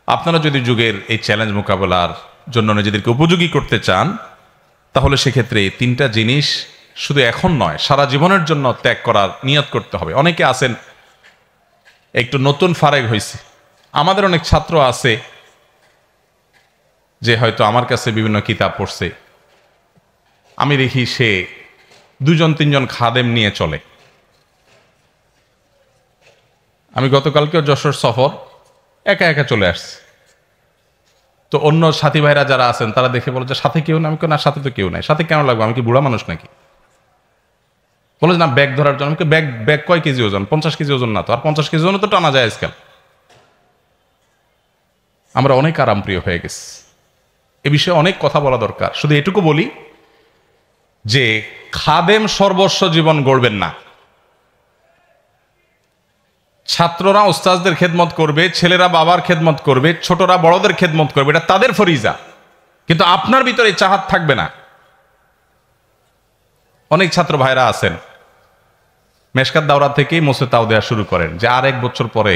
আপনারা যদি যুগের এই চ্যালেঞ্জ মোকাবেলার জন্য নিজেদেরকে উপযোগী করতে চান, তাহলে সেক্ষেত্রে তিনটা জিনিস শুধু এখন নয়, সারা জীবনের জন্য ত্যাগ করার নিয়ত করতে হবে। অনেকে আছেন একটু নতুন ফারেগ হয়েছে, আমাদের অনেক ছাত্র আছে যে হয়তো আমার কাছে বিভিন্ন কিতাব পড়ছে, আমি দেখি সে 2-3 খাদেম নিয়ে চলে। আমি গতকালকেও যশোর সফর একা একা চলে আসছি, তো অন্য সাথী ভাইরা যারা আছেন তারা দেখে বলে যে সাথে কেউ না। আমি না, সাথে তো কেউ নাই, সাথে কেন লাগবে, আমি কি বুড়া মানুষ নাকি? বলে না ব্যাগ ধরার জন্য। আমাকে ব্যাগ ব্যাগ কয় কেজি ওজন? 50 কেজি ওজন না তো, আর 50 কেজি ওজন তো টানা যায় আজকাল। আমরা অনেক আরামপ্রিয় হয়ে গেছি, এ বিষয়ে অনেক কথা বলা দরকার। শুধু এটুকু বলি যে খাদেম সর্বস্ব জীবন গড়বেন না। ছাত্ররা উস্তাজদের খেদমত করবে, ছেলেরা বাবার খেদমত করবে, ছোটরা বড়দের খেদমত করবে, এটা তাদের ফরিজা, কিন্তু আপনার ভিতরে চাহাত থাকবে না। অনেক ছাত্র ভাইরা আছেন মেশকাত দাওরা থেকেই মোসে তাও দেওয়া শুরু করেন যে আর 1 বছর পরে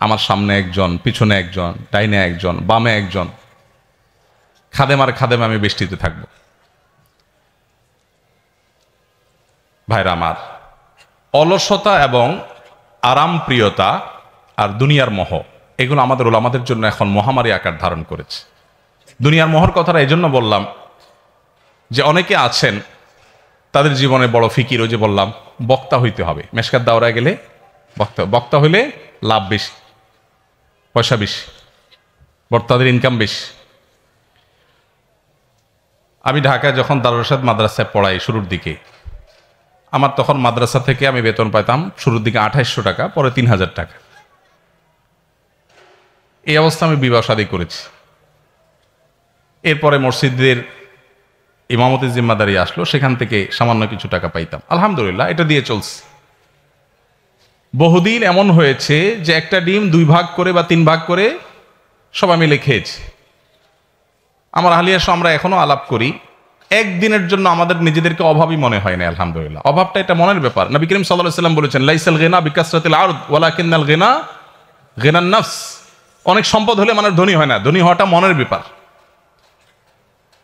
আমার সামনে একজন, পিছনে একজন, ডাইনে একজন, বামে একজন, খাদেম আর খাদেম আমি বেষ্টিতে থাকবো। ভাইরা আমার, অলসতা এবং আরামপ্রিয়তা আর দুনিয়ার মোহ, এগুলো আমাদের ওলামাদের জন্য এখন মহামারী আকার ধারণ করেছে। দুনিয়ার মোহর কথাটা এই জন্য বললাম যে অনেকে আছেন তাদের জীবনে বড় ফিকির, ওই যে বললাম বক্তা হইতে হবে, মেশকাত দাওরায় গেলে বক্তা হইলে লাভ বেশি, পয়সা বেশি, তাদের ইনকাম বেশি। আমি ঢাকায় যখন দারুল ইরশাদ মাদ্রাসায় পড়াই শুরুর দিকে, আমার তখন মাদ্রাসা থেকে আমি বেতন পাইতাম শুরুর দিকে 2800 টাকা, পরে 3000 টাকা। এই অবস্থা আমি বিবাহ শাদী করেছি। এরপরে মসজিদের ইমামতির জিম্মাদারি আসলো, সেখান থেকে সামান্য কিছু টাকা পাইতাম, আলহামদুলিল্লাহ এটা দিয়ে চলছে। বহুদিন এমন হয়েছে যে একটা ডিম 2 ভাগ করে বা 3 ভাগ করে সবাই মিলে খেয়েছি। আমার আহলিয়া আমরা এখনো আলাপ করি, একদিনের জন্য আমাদের নিজেদেরকে অভাবী মনে হয় না, আলহামদুলিল্লাহ। অভাবটা এটা মনের ব্যাপার। নবী করিম সাল্লাল্লাহু আলাইহি ওয়াসাল্লাম বলেছেন, লাইসাল গিনা বিকাসরাতিল আরদ ওয়ালাকিন্নাল গিনা গিনান নাফস। অনেক সম্পদ হলে মানুষ ধনী হয় না, ধনী হওয়াটা মনের ব্যাপার।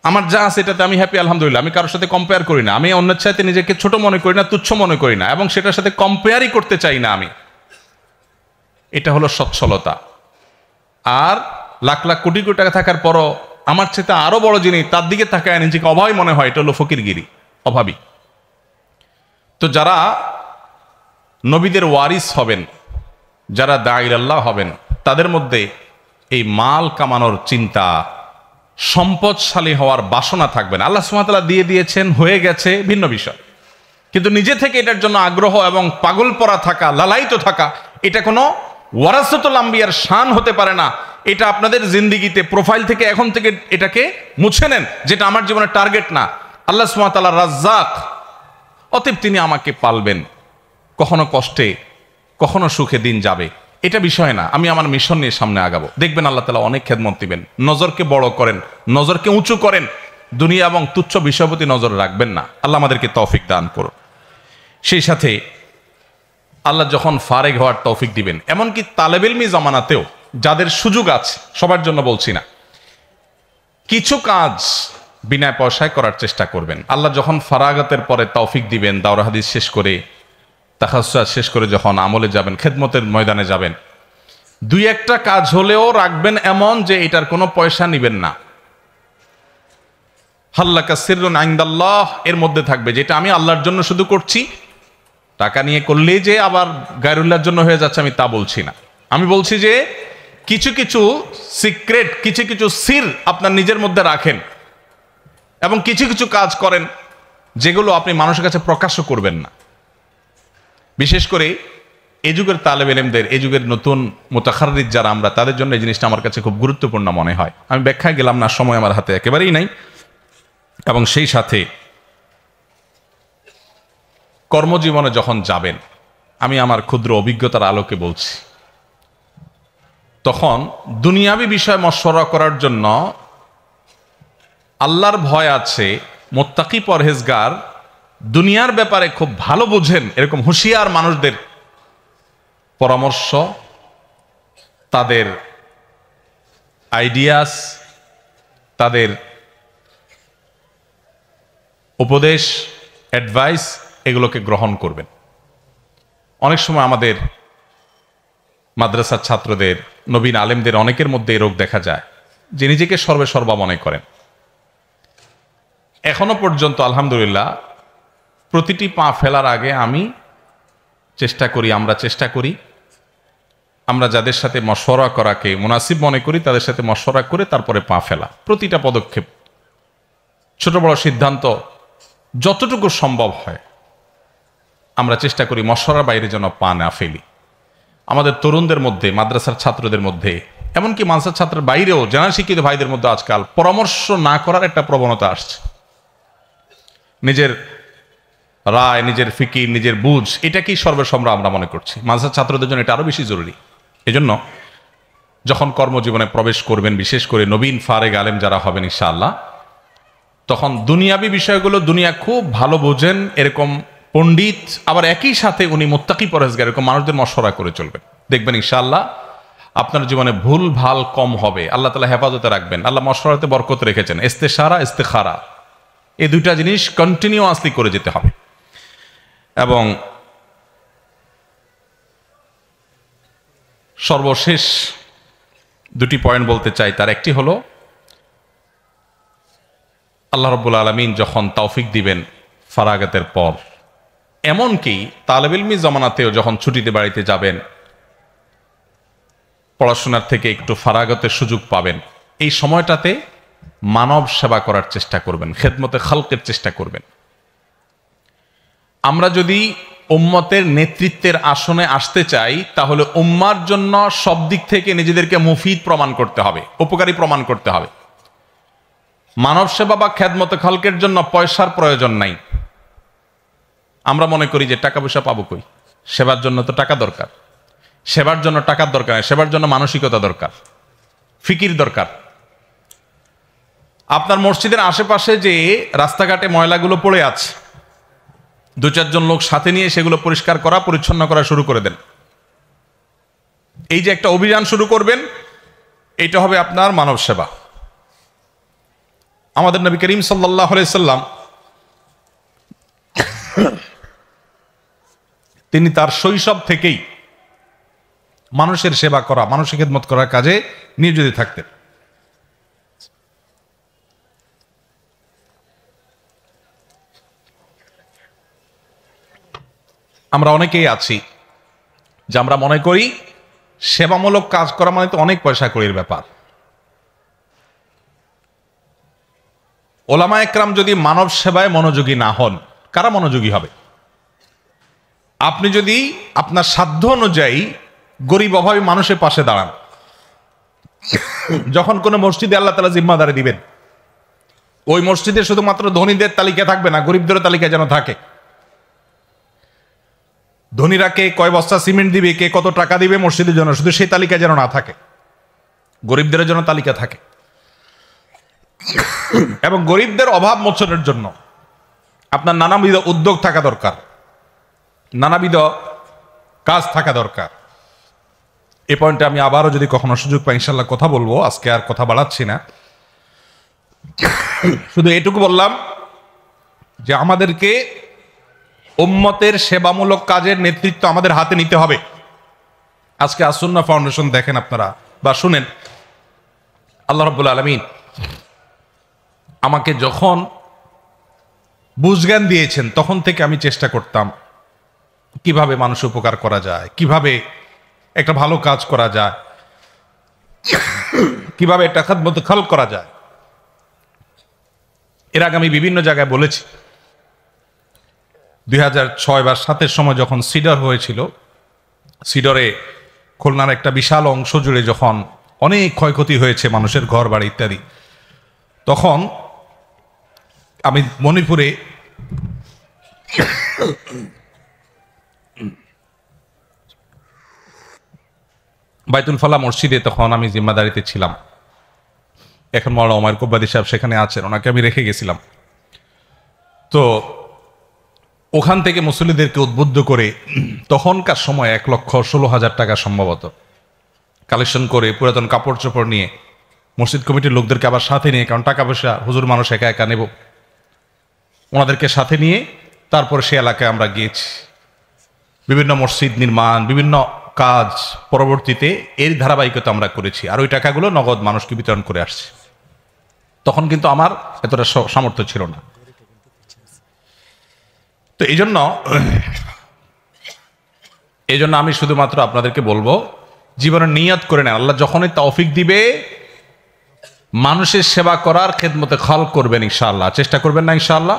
আমার যা আছে এটাতে আমি হ্যাপি, আলহামদুলিল্লাহ। আমি কারোর সাথে কম্পেয়ার করি না, আমি অন্যের চাইতে নিজেকে ছোট মনে করি না, তুচ্ছ মনে করি না, এবং সেটার সাথে কম্পেয়ারই করতে চাই না আমি। এটা হলো সচ্ছলতা। আর লাখ লাখ কোটি কোটি টাকা থাকার পরও আমার চেয়ে আরো বড় যিনি, তার দিকে তাকায় নিজেকে অভাবী মনে হয়, এটা হলো ফকিরগিরি, অভাবী। তো যারা নবীদের ওয়ারিস হবেন, যারা দাঈ আল্লাহ হবেন, তাদের মধ্যে এই মাল কামানোর চিন্তা, সম্পদশালী হওয়ার বাসনা থাকবে না। আল্লাহ সুবহানাহু ওয়া তাআলা দিয়ে দিয়েছেন, হয়ে গেছে, ভিন্ন বিষয়। কিন্তু নিজে থেকে এটার জন্য আগ্রহ এবং পাগল পরা থাকা, লালায়িত থাকা, এটা কোনো ওয়ারাসাতুল আম্বিয়ার শান হতে পারে না। এটা আপনাদের জিন্দেগিতে প্রোফাইল থেকে এখন থেকে এটাকে মুছে নেন, যেটা আমার জীবনের টার্গেট না। আল্লাহ সুবহানাহু ওয়া তাআলা রাজ্জাক, অতএব তিনি আমাকে পালবেন, কখনো কষ্টে কখনো সুখে দিন যাবে, এটা বিষয় না। আমি আমার মিশন নিয়ে সামনে আগাবো, দেখবেন আল্লাহ তাআলা অনেক খেদমত দিবেন। নজরকে বড় করেন, নজরকে উঁচু করেন, দুনিয়া এবং তুচ্ছ বিষয়ের প্রতি নজর রাখবেন না। আল্লাহ আমাদেরকে তৌফিক দান করুন। সেই সাথে আল্লাহ যখন ফারেগ হওয়ার তৌফিক দিবেন, এমনকি তালেবে ইলমি জামানাতেও যাদের সুযোগ আছে, সবার জন্য বলছি না, কিছু কাজ বিনা পয়সায় করার চেষ্টা করবেন। আল্লাহ যখন ফারাগাতের পরে তৌফিক দিবেন, দাওরা হাদিস শেষ করে, তাখাসসুস শেষ করে যখন আমলে যাবেন, খেদমতের ময়দানে যাবেন, 2-1টা কাজ হলেও রাখবেন এমন যে এটার কোনো পয়সা নিবেন না। হাল্লাকা সিররুন ইনদাল্লাহ, এর মধ্যে থাকবে যেটা আমি আল্লাহর জন্য শুধু করছি। টাকা নিয়ে করলেই যে আবার গায়রুল্লাহর জন্য হয়ে যাচ্ছে আমি তা বলছি না। আমি বলছি যে কিছু কিছু সিক্রেট, কিছু কিছু সির আপনার নিজের মধ্যে রাখেন এবং কিছু কিছু কাজ করেন যেগুলো আপনি মানুষের কাছে প্রকাশ্য করবেন না। বিশেষ করে এই যুগের তালেব ইলমদের, এই যুগের নতুন মুতাখাররিজ যারা আমরা, তাদের জন্য এই জিনিসটা আমার কাছে খুব গুরুত্বপূর্ণ মনে হয়। আমি ব্যাখ্যায় গেলাম না, সময় আমার হাতে একেবারেই নাই। এবং সেই সাথে কর্মজীবনে যখন যাবেন, আমি আমার ক্ষুদ্র অভিজ্ঞতার আলোকে বলছি, তখন দুনিয়াবি বিষয় মশওয়ারা করার জন্য আল্লাহর ভয় আছে, মুত্তাকি পরহেজগার, দুনিয়ার ব্যাপারে খুব ভালো বোঝেন এরকম হুঁশিয়ার মানুষদের পরামর্শ, তাদের আইডিয়াস, তাদের উপদেশ, অ্যাডভাইস, এগুলোকে গ্রহণ করবেন। অনেক সময় আমাদের মাদ্রাসার ছাত্রদের, নবীন আলেমদের অনেকের মধ্যে এই রোগ দেখা যায় যে নিজেকে সর্বে সর্বা মনে করেন। এখনো পর্যন্ত আলহামদুলিল্লাহ প্রতিটি পা ফেলার আগে আমি চেষ্টা করি, আমরা চেষ্টা করি, আমরা যাদের সাথে মশওয়ারা করাকে মুনাসিব মনে করি তাদের সাথে মশওয়ারা করে তারপরে পা ফেলা। প্রতিটা পদক্ষেপ, ছোট বড় সিদ্ধান্ত যতটুকু সম্ভব হয় আমরা চেষ্টা করি মশওয়ারার বাইরে যেন পা না ফেলি। আমাদের তরুণদের মধ্যে, মাদ্রাসার ছাত্রদের মধ্যে, এমনকি মাদ্রাসার ছাত্রের বাইরেও জেনারেল শিক্ষিত ভাইদের মধ্যে আজকাল পরামর্শ না করার একটা প্রবণতা আসছে। নিজের রায়, নিজের ফিকির, নিজের বুঝ, এটাকেই সর্বসম্রা আমরা মনে করছি। মাদ্রাসার ছাত্রদের জন্য এটা আরো বেশি জরুরি। এজন্য যখন কর্মজীবনে প্রবেশ করবেন, বিশেষ করে নবীন ফারেগ আলেম যারা হবেন ইনশাআল্লাহ, তখন দুনিয়াবী বিষয়গুলো দুনিয়া খুব ভালো বোঝেন এরকম পণ্ডিত, আবার একই সাথে উনি মুত্তাকি পরহেজগার, এরকম মানুষদের মশওয়ারা করে চলবেন। দেখবেন ইনশাআল্লাহ আপনার জীবনে ভুল ভাল কম হবে, আল্লাহ তাআলা হেফাজতে রাখবেন। আল্লাহ মশওয়ারাতে বরকত রেখেছেন। ইস্তেশারা, ইস্তেখারা, এই দুইটা জিনিস কন্টিনিউয়াসলি করে যেতে হবে। এবং সর্বশেষ দুটি পয়েন্ট বলতে চাই। তার একটি হলো, আল্লাহ রাব্বুল আলামিন যখন তৌফিক দিবেন ফারাগাতের পর, এমনকি তালেব ইলমি জমানাতেও যখন ছুটিতে বাড়িতে যাবেন, পড়াশোনার থেকে একটু ফারাগতের সুযোগ পাবেন, এই সময়টাতে মানব সেবা করার চেষ্টা করবেন, খেদমতে খালকের চেষ্টা করবেন। আমরা যদি উম্মতের নেতৃত্বের আসনে আসতে চাই, তাহলে উম্মার জন্য সব দিক থেকে নিজেদেরকে মুফিদ প্রমাণ করতে হবে, উপকারী প্রমাণ করতে হবে। মানব সেবা বা খেদমতে খালকের জন্য পয়সার প্রয়োজন নাই। আমরা মনে করি যে টাকা পয়সা পাবো কই, সেবার জন্য তো টাকা দরকার। সেবার জন্য টাকার দরকার নেই, সেবার জন্য মানসিকতা দরকার, ফিকির দরকার। আপনার মসজিদের আশেপাশে যে রাস্তাঘাটে ময়লাগুলো পড়ে আছে, দু চারজন লোক সাথে নিয়ে সেগুলো পরিষ্কার করা, পরিচ্ছন্ন করা শুরু করে দেন। এই যে একটা অভিযান শুরু করবেন, এইটা হবে আপনার মানব সেবা। আমাদের নবী করিম সাল্লাল্লাহু আলাইহি সাল্লাম তিনি তার শৈশব থেকেই মানুষের সেবা করা, মানুষের খেদমত করার কাজে নিয়োজিত থাকতেন। আমরা অনেকেই আছি যে আমরা মনে করি সেবামূলক কাজ করা মানে তো অনেক পয়সা কড়ির ব্যাপার। ওলামা একরাম যদি মানব সেবায় মনোযোগী না হন, কারা মনোযোগী হবে? আপনি যদি আপনার সাধ্য অনুযায়ী গরিব অভাবী মানুষের পাশে দাঁড়ান, যখন কোনো মসজিদে আল্লাহ তাআলা জিম্মাদারি দিবেন, ওই মসজিদে শুধুমাত্র ধনীদের তালিকা থাকবে না, গরিবদের তালিকা যেন থাকে। ধনীরা কে কয় বস্তা সিমেন্ট দিবে, কে কত টাকা দিবে মসজিদের জন্য, শুধু সেই তালিকা যেন না থাকে, গরিবদের জন্য তালিকা থাকে। এবং গরিবদের অভাব মোচনের জন্য আপনার নানাবিধ উদ্যোগ থাকা দরকার, নানাবিধ কাজ থাকা দরকার। এই পয়েন্টে আমি আবারও যদি কখনো সুযোগ পাই ইনশাল্লাহ কথা বলবো, আজকে আর কথা বাড়াচ্ছি না। শুধু এটুকু বললাম যে আমাদেরকে উম্মতের সেবামূলক কাজের নেতৃত্ব আমাদের হাতে নিতে হবে। আজকে আসুন্নাহ ফাউন্ডেশন দেখেন আপনারা বা শুনেন, আল্লাহ রাব্বুল আলামিন আমাকে যখন বুঝজ্ঞান দিয়েছেন তখন থেকে আমি চেষ্টা করতাম কিভাবে মানুষ উপকার করা যায়, কিভাবে একটা ভালো কাজ করা যায়, কিভাবে এটা খাদমত খালক করা যায়। এর আগে আমি বিভিন্ন জায়গায় বলেছি, 2006 বা 2007 সময় যখন সিডর হয়েছিল, সিডরে খুলনার একটা বিশাল অংশ জুড়ে যখন অনেক ক্ষয়ক্ষতি হয়েছে মানুষের ঘর বাড়ি ইত্যাদি, তখন আমি মণিপুরে বাইতুল ফালা মসজিদে তখন আমি জিম্মাদারিতে ছিলাম। এখন মাওলানা ওমর কুব্বাদি সাহেব সেখানে আছেন, ওনাকে আমি রেখে গেছিলাম। তো ওখান থেকে মুসল্লিদেরকে উদ্বুদ্ধ করে তখনকার সময় 1,16,000 টাকা সম্ভবত কালেকশন করে পুরাতন কাপড় চোপড় নিয়ে মসজিদ কমিটির লোকদেরকে আবার সাথে নিয়ে, কারণ টাকা পয়সা হুজুর মানুষ একা একা নেব, ওনাদেরকে সাথে নিয়ে তারপর সে এলাকায় আমরা গিয়েছি। বিভিন্ন মসজিদ নির্মাণ, বিভিন্ন কাজ পরবর্তীতে এর ধারাবাহিকতা আমরা করেছি, আর ওই টাকাগুলো নগদ মানুষকে বিতরণ করে আসছি। তখন কিন্তু আমার এতটা সামর্থ্য ছিল না। তো এই জন্য আমি শুধুমাত্র আপনাদেরকে বলবো, জীবনে নিয়ত করে নেন, আল্লাহ যখনই তৌফিক দিবে মানুষের সেবা করার খেদমতে খালক করবেন ইনশাআল্লাহ। চেষ্টা করবেন না ইনশাআল্লাহ?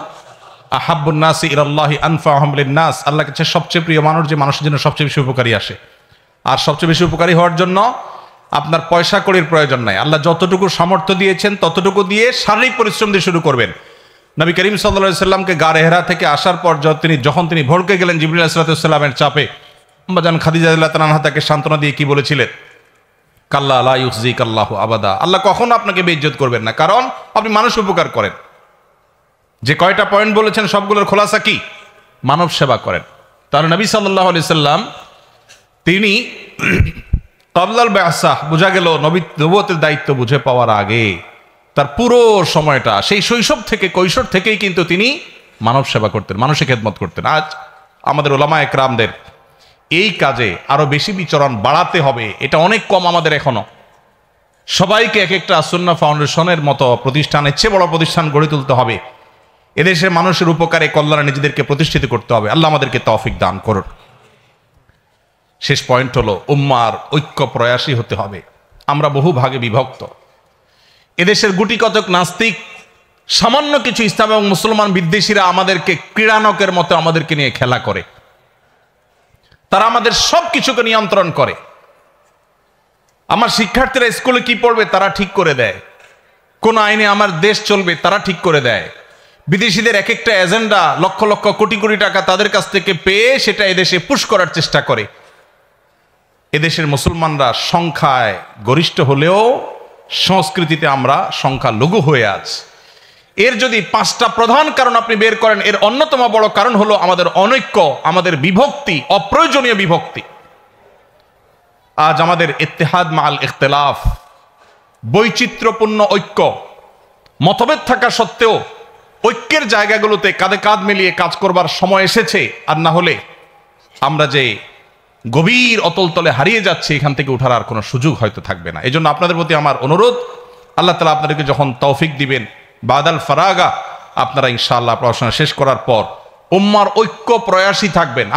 আহাব্বুন নাসি ইলাল্লাহি আনফাহুম লিন-নাস, আল্লাহর কাছে সবচেয়ে প্রিয় মানুষ যে মানুষের জন্য সবচেয়ে বেশি উপকারী আসে। আর সবচেয়ে বেশি উপকারী হওয়ার জন্য আপনার পয়সা কড়ির প্রয়োজন নাই। আল্লাহ যতটুকু সামর্থ্য দিয়েছেন ততটুকু দিয়ে শারীরিক পরিশ্রম দিয়ে শুরু করবেন। নবী করিম সাল্লাল্লাহু আলাইহি সাল্লামকে গারে হেরা থেকে আসার পর যখন তিনি ভড়কে গেলেন জিবরিল আলাইহিস সালামের চাপে, আম্মাজান খাদিজা রাদিয়াল্লাহু তাআলা তাকে সান্ত্বনা দিয়ে কি বলেছিলেন? কাল্লা লা ইউযিকাল্লাহু আবাদা, আল্লাহ কখনো আপনাকে বেইজ্জত করবেন না, কারণ আপনি মানুষ উপকার করেন। যে কয়টা পয়েন্ট বলেছেন সবগুলোর খোলাসা কি? মানব সেবা করেন। তাহলে নবী সাল্লাল্লাহু আলাইহি সাল্লাম তিনি ক্বাবলাল বা'সা, বোঝা গেল নবুয়তের দায়িত্ব বুঝে পাওয়ার আগে তার পুরো সময়টা, সেই শৈশব থেকে কৈশোর থেকেই কিন্তু তিনি মানব সেবা করতেন, মানুষের খেদমত করতেন। আজ আমাদের উলামা একরামদের এই কাজে আরো বেশি বিচরণ বাড়াতে হবে, এটা অনেক কম আমাদের এখনো। সবাইকে এক একটা সুন্নাহ ফাউন্ডেশনের মতো প্রতিষ্ঠানের চেয়ে বড় প্রতিষ্ঠান গড়ে তুলতে হবে। এদেশের মানুষের উপকারে কল্যাণে নিজেদেরকে প্রতিষ্ঠিত করতে হবে। আল্লাহ আমাদেরকে তৌফিক দান করুন। শেষ পয়েন্ট হলো, উম্মার ঐক্য প্রয়াসী হতে হবে। আমরা বহু ভাগে বিভক্ত। এদেশের গুটি কতক নাস্তিক, সামান্য কিছু ইসলাম এবং মুসলমান বিদ্বেষীরা আমাদেরকে ক্রীড়ানকের মতো আমাদেরকে নিয়ে খেলা করে। তারা আমাদের সব কিছুকে নিয়ন্ত্রণ করে। আমার শিক্ষার্থীরা স্কুলে কি পড়বে তারা ঠিক করে দেয়, কোন আইনে আমার দেশ চলবে তারা ঠিক করে দেয়। বিদেশিদের এক একটা এজেন্ডা, লক্ষ লক্ষ কোটি কোটি টাকা তাদের কাছ থেকে পেয়ে সেটা এদেশে পুশ করার চেষ্টা করে। এদেশের মুসলমানরা সংখ্যায় গরিষ্ঠ হলেও সংস্কৃতিতে আমরা সংখ্যালঘু হয়ে আছি। এর যদি 5টা প্রধান কারণ আপনি বের করেন, এর অন্যতম বড় কারণ হলো আমাদের অনৈক্য, আমাদের বিভক্তি, অপ্রয়োজনীয় বিভক্তি। আজ আমাদের ইত্তেহাদ মাল ইখতিলাফ, বৈচিত্র্যপূর্ণ ঐক্য, মতভেদ থাকা সত্ত্বেও ঐক্যের জায়গাগুলোতে কাঁধে কাঁধ মিলিয়ে কাজ করবার সময় এসেছে। আর না হলে আমরা যে গভীর অতলতলে হারিয়ে যাচ্ছে, এখান থেকে ওঠার আর কোনো সুযোগ হয়তো থাকবে না। এই জন্য আপনাদের প্রতি আমার অনুরোধ, আল্লাহ তাআলা আপনাদেরকে যখন তৌফিক দিবেন, বাদাল ফারাগা, আপনারা ইনশাআল্লাহ পড়াশোনা শেষ করার পর উম্মার ঐক্য প্রয়াসী থাকবেন।